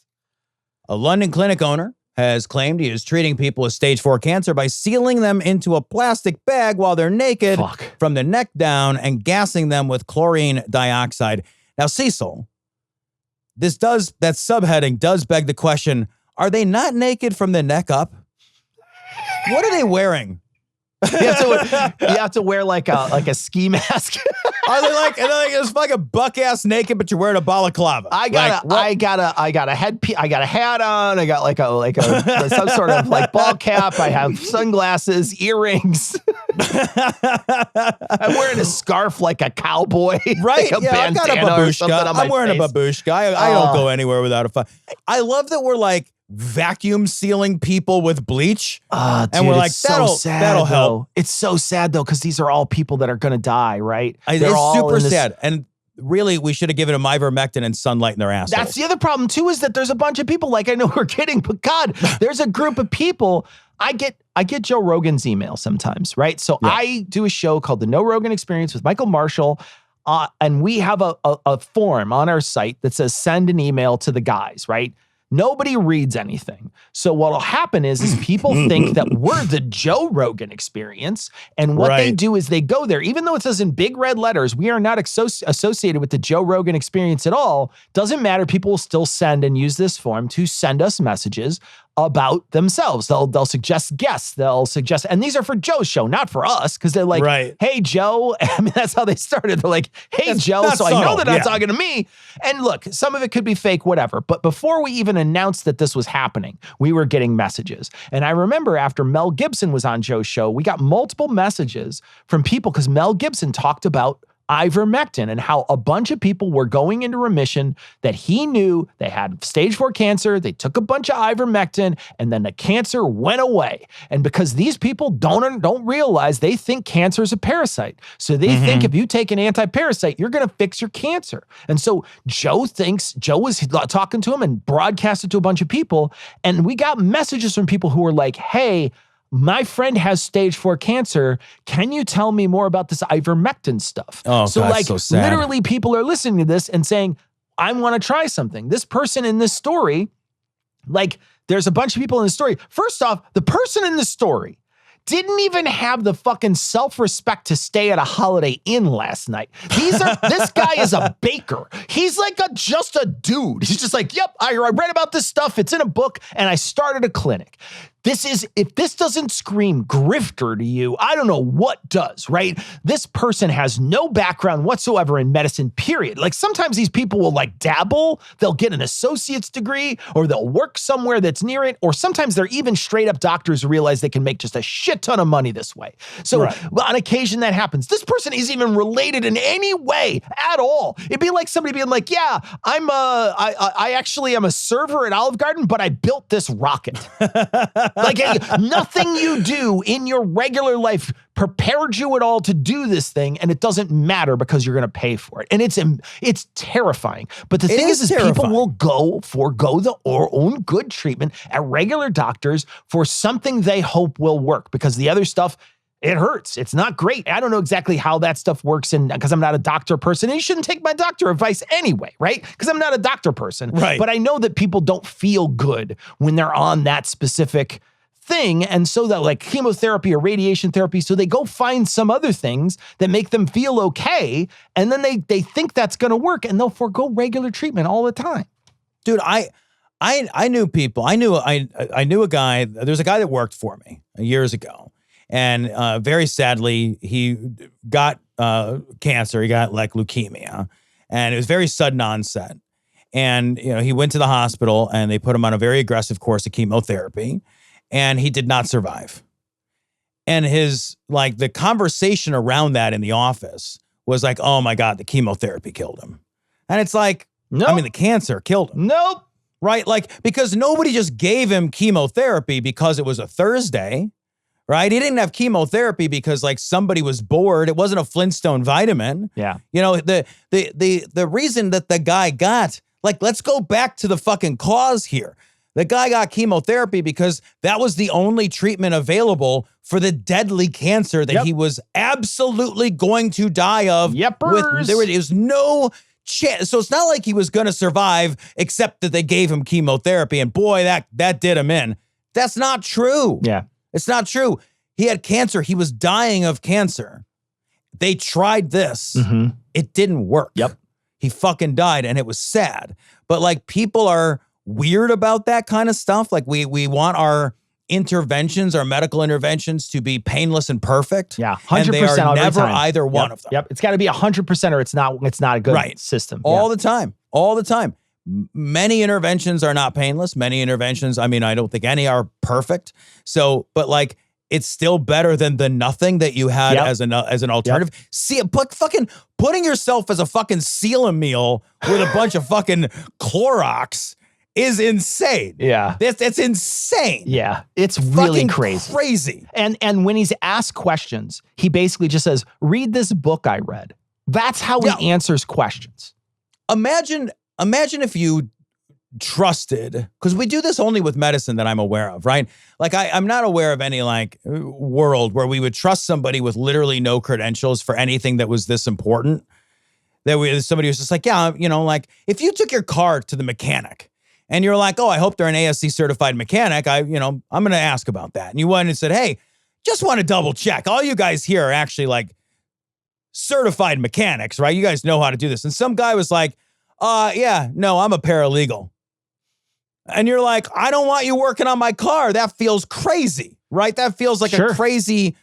A London clinic owner has claimed he is treating people with stage 4 cancer by sealing them into a plastic bag while they're naked from the neck down and gassing them with chlorine dioxide. Now, Cecil, that subheading does beg the question, are they not naked from the neck up? What are they wearing? You have to wear like a ski mask. Are they like it's like a buck ass naked, but you're wearing a balaclava? I got a hat on. I got like a some sort of like ball cap. I have sunglasses, earrings. I'm wearing a scarf like a cowboy, right? Like I got a babushka. I'm wearing a babushka. I don't go anywhere without a fun. I love that we're like vacuum sealing people with bleach. Dude, and we're like, that'll help. It's so sad though, because these are all people that are going to die, right? It's super sad. And really, we should have given them ivermectin and sunlight in their assholes. That's the other problem too, is that there's a bunch of people, like, I know we're kidding, but God, there's a group of people. I get Joe Rogan's email sometimes, right? So I do a show called The No Rogan Experience with Michael Marshall. And we have a form on our site that says send an email to the guys, right? Nobody reads anything. So what'll happen is people think that we're the Joe Rogan Experience. And what they do is they go there, even though it says in big red letters, we are not associated with the Joe Rogan Experience at all. Doesn't matter. People will still send and use this form to send us messages about themselves. They'll suggest guests. They'll suggest, and these are for Joe's show, not for us, because they're like, hey, Joe. I mean, that's how they started. They're like, hey, Joe. So I know they're not talking to me. And look, some of it could be fake, whatever. But before we even announced that this was happening, we were getting messages. And I remember after Mel Gibson was on Joe's show, we got multiple messages from people because Mel Gibson talked about ivermectin and how a bunch of people were going into remission that he knew they had stage 4 cancer. They took a bunch of ivermectin and then the cancer went away. And because these people don't realize, they think cancer is a parasite. So they think if you take an anti-parasite, you're going to fix your cancer. And so Joe was talking to him and broadcasted to a bunch of people. And we got messages from people who were like, hey, my friend has stage 4 cancer. Can you tell me more about this ivermectin stuff? Oh, so God, like so sad. Literally people are listening to this and saying, I want to try something. This person in this story Like, there's a bunch of people in the story. First off, the person in the story didn't even have the fucking self-respect to stay at a Holiday Inn last night. This guy is a baker. He's like just a dude. He's just like, yep, I read about this stuff. It's in a book, and I started a clinic. If this doesn't scream grifter to you, I don't know what does, right? This person has no background whatsoever in medicine, period. Like, sometimes these people will like dabble, they'll get an associate's degree, or they'll work somewhere that's near it, or sometimes they're even straight up doctors who realize they can make just a shit ton of money this way. So on occasion that happens. This person isn't even related in any way at all. It'd be like somebody being like, yeah, I actually am a server at Olive Garden, but I built this rocket. Like, nothing you do in your regular life prepared you at all to do this thing, and it doesn't matter because you're going to pay for it. And it's terrifying. But the thing is people will forego their own good treatment at regular doctors for something they hope will work, because the other stuff, it hurts. It's not great. I don't know exactly how that stuff works, and because I'm not a doctor person, and you shouldn't take my doctor advice anyway, right? Because I'm not a doctor person. Right. But I know that people don't feel good when they're on that specific thing, and so that, like, chemotherapy or radiation therapy, so they go find some other things that make them feel okay, and then they think that's going to work, and they'll forego regular treatment all the time. Dude, I knew people. I knew a guy. There's a guy that worked for me years ago, and very sadly, he got cancer. He got like leukemia, and it was very sudden onset. And he went to the hospital, and they put him on a very aggressive course of chemotherapy. And he did not survive. And the conversation around that in the office was like, oh my God, the chemotherapy killed him. And it's like, nope. I mean, the cancer killed him. Nope. Right? Like, because nobody just gave him chemotherapy because it was a Thursday, right? He didn't have chemotherapy because like somebody was bored. It wasn't a Flintstone vitamin. Yeah. The reason that the guy got, like, let's go back to the fucking cause here. The guy got chemotherapy because that was the only treatment available for the deadly cancer that he was absolutely going to die of. Yepers. There was no chance. So it's not like he was going to survive, except that they gave him chemotherapy. And boy, that did him in. That's not true. Yeah. It's not true. He had cancer. He was dying of cancer. They tried this. Mm-hmm. It didn't work. Yep. He fucking died, and it was sad. But like, people are weird about that kind of stuff. Like, we want our interventions, our medical interventions, to be painless and perfect. Yeah, 100%. And they are never time. either one of them. Yep, it's got to be 100%, or it's not a good system. All the time. Many interventions are not painless. Many interventions, I mean, I don't think any are perfect. So, but like, it's still better than the nothing that you had as an alternative. Yep. See, fucking putting yourself as a fucking seal meal with a bunch of fucking Clorox is insane. Yeah. That's insane. Yeah. It's really crazy. And when he's asked questions, he basically just says, read this book I read. That's how he answers questions. Imagine if you trusted, because we do this only with medicine that I'm aware of, right? Like, I'm not aware of any like world where we would trust somebody with literally no credentials for anything that was this important. Somebody was just like, like, if you took your car to the mechanic, and you're like, oh, I hope they're an ASC certified mechanic, I'm going to ask about that. And you went and said, hey, just want to double check. All you guys here are actually like certified mechanics, right? You guys know how to do this. And some guy was like, no, I'm a paralegal. And you're like, I don't want you working on my car. That feels crazy, right? That feels like a crazy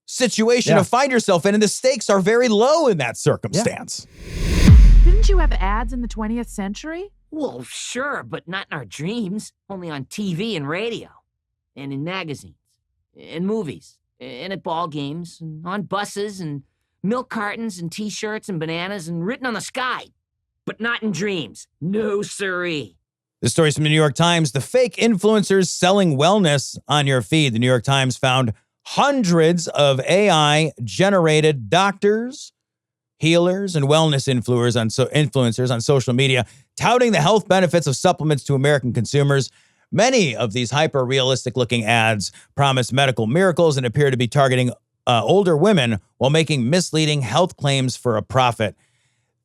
situation to find yourself in. And the stakes are very low in that circumstance. Didn't you have ads in the 20th century? Well, sure, but not in our dreams. Only on TV and radio, and in magazines, and movies, and at ball games, and on buses, and milk cartons, and T-shirts, and bananas, and written on the sky. But not in dreams. No siree. The story's from the New York Times. The fake influencers selling wellness on your feed. The New York Times found hundreds of AI-generated doctors, healers, and wellness influencers on social media touting the health benefits of supplements to American consumers. Many of these hyper-realistic looking ads promise medical miracles and appear to be targeting older women while making misleading health claims for a profit.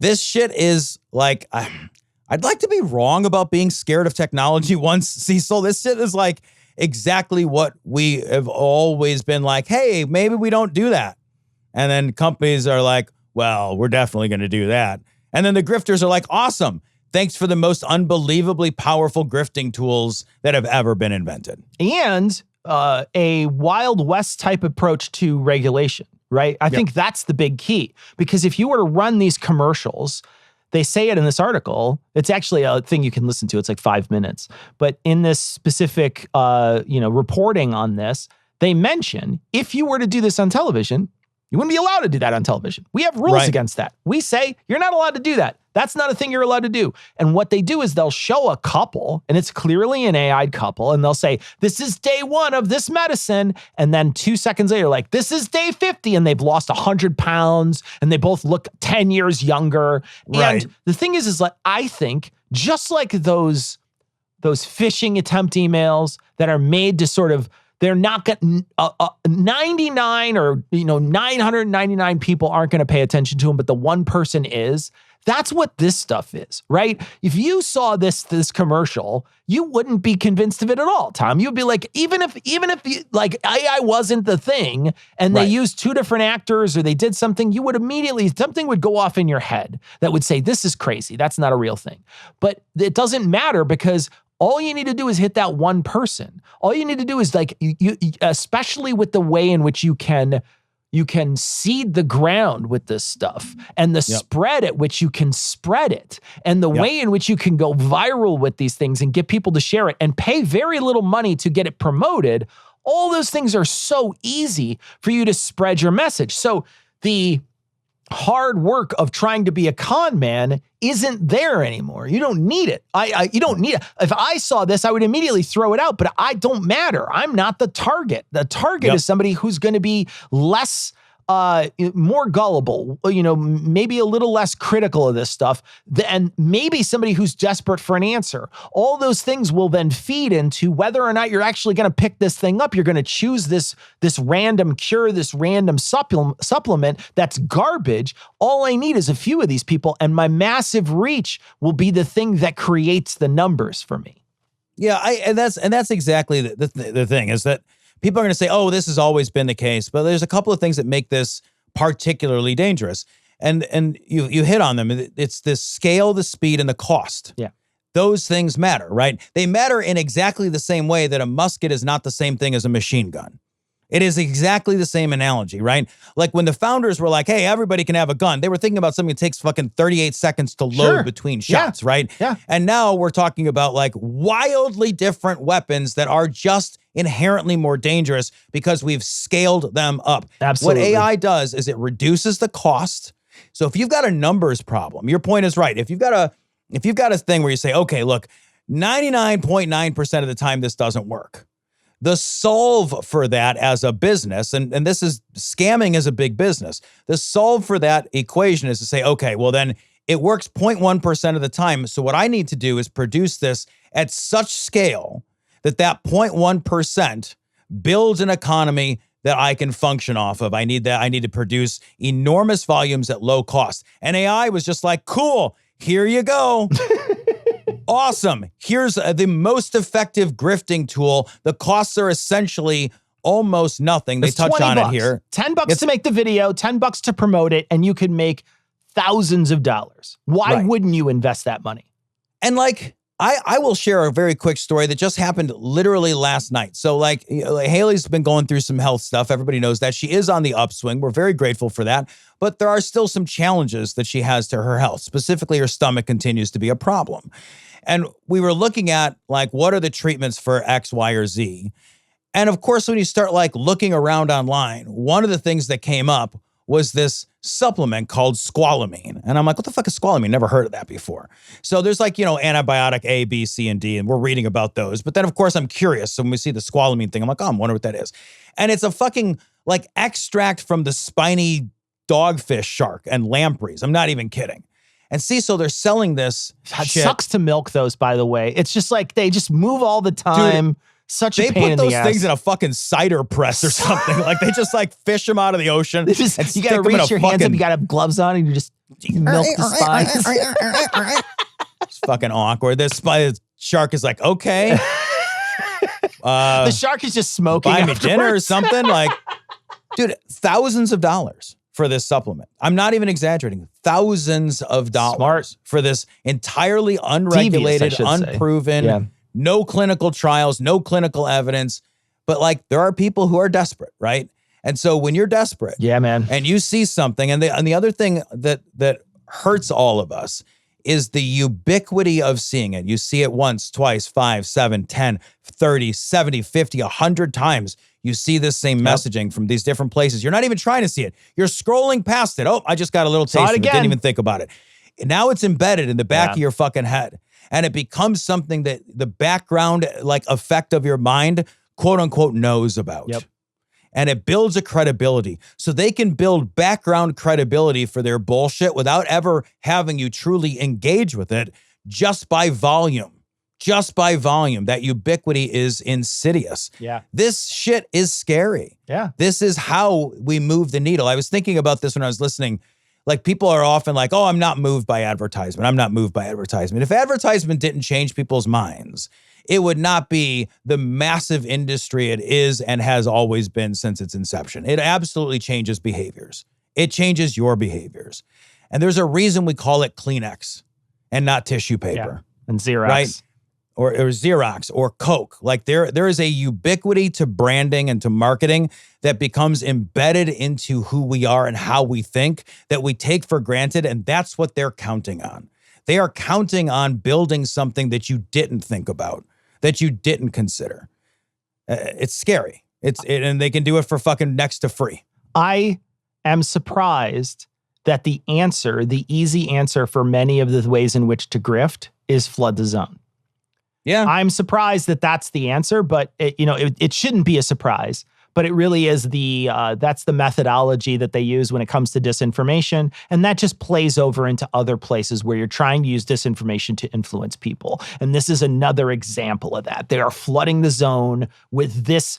This shit is like, I'd like to be wrong about being scared of technology once, Cecil. This shit is like exactly what we have always been like, hey, maybe we don't do that. And then companies are like, well, we're definitely going to do that. And then the grifters are like, awesome. Thanks for the most unbelievably powerful grifting tools that have ever been invented. And a Wild West type approach to regulation, right? I think that's the big key. Because if you were to run these commercials, they say it in this article. It's actually a thing you can listen to. It's like 5 minutes. But in this specific, reporting on this, they mention if you were to do this on television, you wouldn't be allowed to do that on television. We have rules against that. We say you're not allowed to do that. That's not a thing you're allowed to do. And what they do is they'll show a couple, and it's clearly an AI'd couple, and they'll say, this is day 1 of this medicine. And then 2 seconds later, like, this is day 50, and they've lost 100 pounds, and they both look 10 years younger. Right. And the thing is like, I think just like those phishing attempt emails that are made to sort of, they're not getting 99 or 999 people aren't going to pay attention to them, but the one person is. That's what this stuff is, right? If you saw this commercial, you wouldn't be convinced of it at all, Tom. You'd be like, even if like AI wasn't the thing, and they used 2 different actors or they did something, you would immediately, something would go off in your head that would say, this is crazy. That's not a real thing. But it doesn't matter because all you need to do is hit that one person. All you need to do is like, you especially with the way in which you can seed the ground with this stuff and the spread at which you can spread it and the way in which you can go viral with these things and get people to share it and pay very little money to get it promoted. All those things are so easy for you to spread your message. So the hard work of trying to be a con man isn't there anymore. You don't need it. You don't need it. If I saw this, I would immediately throw it out, but I don't matter. I'm not the target. The target is somebody who's going to be less, more gullible, maybe a little less critical of this stuff, and maybe somebody who's desperate for an answer. All those things will then feed into whether or not you're actually going to pick this thing up. You're going to choose this random cure, this random supplement that's garbage. All I need is a few of these people, and my massive reach will be the thing that creates the numbers for me. Yeah, and that's exactly the thing is that people are going to say, oh, this has always been the case, but there's a couple of things that make this particularly dangerous. And you hit on them. It's the scale, the speed, and the cost. Yeah. Those things matter, right? They matter in exactly the same way that a musket is not the same thing as a machine gun. It is exactly the same analogy, right? Like when the founders were like, hey, everybody can have a gun, they were thinking about something that takes fucking 38 seconds to load between shots, right? Yeah. And now we're talking about like wildly different weapons that are just inherently more dangerous because we've scaled them up. Absolutely. What AI does is it reduces the cost. So if you've got a numbers problem, your point is right. If you've got a thing where you say, okay, look, 99.9% of the time this doesn't work. The solve for that as a business, and this is scamming as a big business, the solve for that equation is to say, okay, well then it works 0.1% of the time. So what I need to do is produce this at such scale that 0.1% builds an economy that I can function off of. I need to produce enormous volumes at low cost. And AI was just like, cool, here you go. Awesome. Here's the most effective grifting tool. The costs are essentially almost nothing. They touch on it here. $10 to make the video, $10 to promote it, and you could make thousands of dollars. Why wouldn't you invest that money? And like, I will share a very quick story that just happened literally last night. So like Haley's been going through some health stuff. Everybody knows that. She is on the upswing. We're very grateful for that. But there are still some challenges that she has to her health. Specifically, her stomach continues to be a problem. And we were looking at like, what are the treatments for X, Y, or Z? And of course, when you start like looking around online, one of the things that came up was this supplement called squalamine. And I'm like, what the fuck is squalamine? Never heard of that before. So there's like, antibiotic A, B, C, and D, and we're reading about those. But then of course I'm curious. So when we see the squalamine thing, I'm like, oh, I wonder what that is. And it's a fucking like extract from the spiny dogfish shark and lampreys. I'm not even kidding. And see, so they're selling this It shit. sucks to milk those, by the way. It's just like they just move all the time. Dude, such a pain in the ass. They put those things in a fucking cider press or something. Like they just like fish them out of the ocean. You got to reach your hands up. You got to have gloves on and you just milk the spines. It's fucking awkward. This shark is like, okay. The shark is just smoking. Buy me dinner or something. Like, dude, thousands of dollars for this supplement. I'm not even exaggerating. Thousands of dollars for this entirely unregulated, Devious, unproven, no clinical trials, no clinical evidence. But like, there are people who are desperate, right? And so when you're desperate, man, and you see something, and the other thing that hurts all of us is the ubiquity of seeing it. You see it once, twice, 5, 7, 10, 30, 70, 50, 100 times. You see this same messaging from these different places. You're not even trying to see it. You're scrolling past it. Oh, I just got a little taste of it. Didn't even think about it. Now it's embedded in the back of your fucking head. And it becomes something that the background like effect of your mind, quote unquote, knows about. And it builds a credibility. So they can build background credibility for their bullshit without ever having you truly engage with it, just by volume. Just by volume. That ubiquity is insidious. This shit is scary. This is how we move the needle. I was thinking about this when I was listening. Like, people are often like, oh, I'm not moved by advertisement. I'm not moved by advertisement. If advertisement didn't change people's minds, it would not be the massive industry it is and has always been since its inception. It absolutely changes behaviors. It changes your behaviors. And there's a reason we call it Kleenex and not tissue paper. And Xerox. Right? Or Xerox or Coke. Like, there is a ubiquity to branding and to marketing that becomes embedded into who we are and how we think that we take for granted. And that's what they're counting on. They are counting on building something that you didn't think about, that you didn't consider. It's scary. And they can do it for fucking next to free. I am surprised that the easy answer for many of the ways in which to grift is flood the zone. I'm surprised that that's the answer, but it shouldn't be a surprise. But it really is that's the methodology that they use when it comes to disinformation. And that just plays over into other places where you're trying to use disinformation to influence people. And this is another example of that. They are flooding the zone with this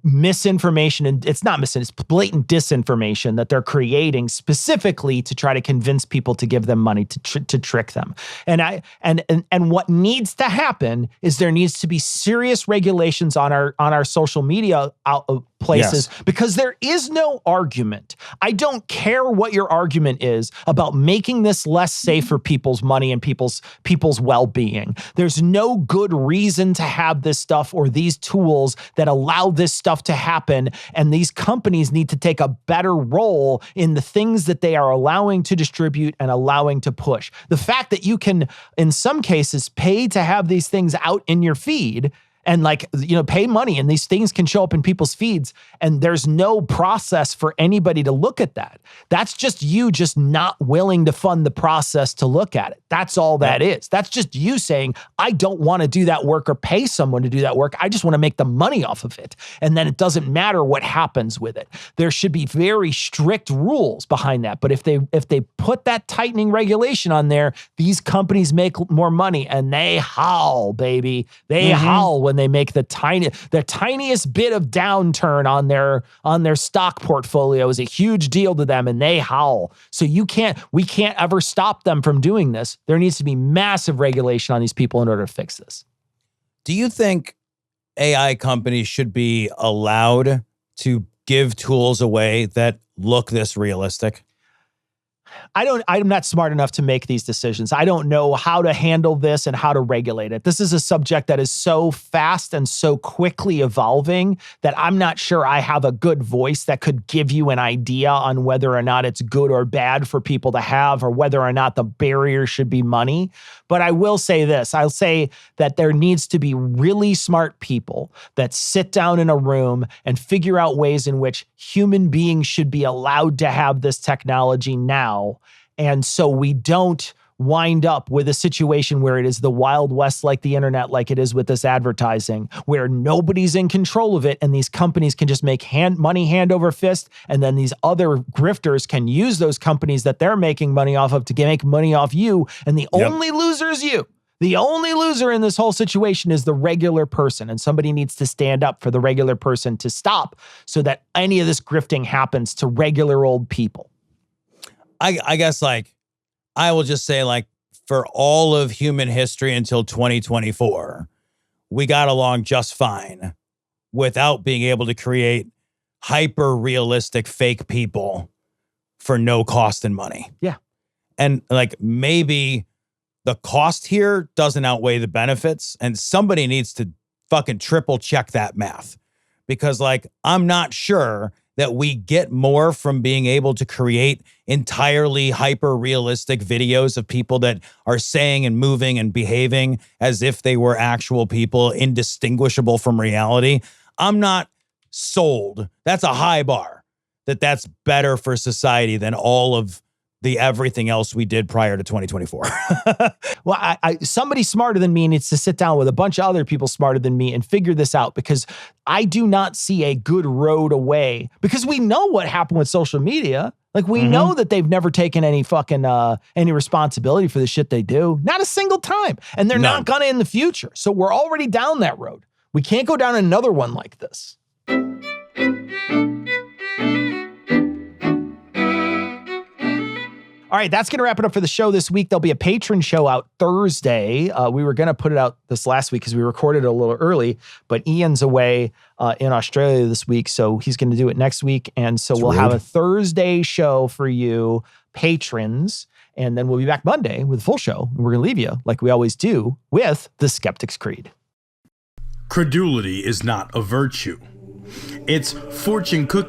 misinformation, and it's not it's blatant disinformation that they're creating specifically to try to convince people to give them money to trick them. And what needs to happen is there needs to be serious regulations on our social media places, because there is no argument. I don't care what your argument is about making this less safe for people's money and people's well-being. There's no good reason to have this stuff or these tools that allow this stuff to happen, and these companies need to take a better role in the things that they are allowing to distribute and allowing to push. The fact that you can, in some cases, pay to have these things out in your feed and pay money, and these things can show up in people's feeds, and there's no process for anybody to look at that. That's just you just not willing to fund the process to look at it. That's all that is. That's just you saying, I don't want to do that work or pay someone to do that work. I just want to make the money off of it. And then it doesn't matter what happens with it. There should be very strict rules behind that. But if they put that tightening regulation on there, these companies make more money, and they howl, baby. They howl when they make the tiniest bit of downturn on their stock portfolio is a huge deal to them, and they howl. So we can't ever stop them from doing this. There needs to be massive regulation on these people in order to fix this. Do you think AI companies should be allowed to give tools away that look this realistic? I'm not smart enough to make these decisions. I don't know how to handle this and how to regulate it. This is a subject that is so fast and so quickly evolving that I'm not sure I have a good voice that could give you an idea on whether or not it's good or bad for people to have, or whether or not the barrier should be money. But I will say this. I'll say that there needs to be really smart people that sit down in a room and figure out ways in which human beings should be allowed to have this technology now. And so we don't wind up with a situation where it is the Wild West like the internet, like it is with this advertising, where nobody's in control of it and these companies can just make money hand over fist, and then these other grifters can use those companies that they're making money off of to make money off you, and the only loser is you. The only loser in this whole situation is the regular person, and somebody needs to stand up for the regular person to stop so that any of this grifting happens to regular old people. I guess I will just say for all of human history until 2024, we got along just fine without being able to create hyper-realistic fake people for no cost and money. Yeah. And like maybe the cost here doesn't outweigh the benefits, and somebody needs to fucking triple check that math, because like I'm not sure that we get more from being able to create entirely hyper-realistic videos of people that are saying and moving and behaving as if they were actual people, indistinguishable from reality. I'm not sold. That's a high bar. That's better for society than all of the everything else we did prior to 2024. Well, I somebody smarter than me needs to sit down with a bunch of other people smarter than me and figure this out, because I do not see a good road away, because we know what happened with social media. Like we know that they've never taken any fucking any responsibility for the shit they do. Not a single time. And they're not gonna in the future. So we're already down that road. We can't go down another one like this. All right, that's going to wrap it up for the show this week. There'll be a patron show out Thursday. We were going to put it out this last week because we recorded it a little early, but Ian's away in Australia this week, so he's going to do it next week. And so we'll have a Thursday show for you patrons, and then we'll be back Monday with a full show. And we're going to leave you, like we always do, with the Skeptic's Creed. Credulity is not a virtue. It's fortune cookie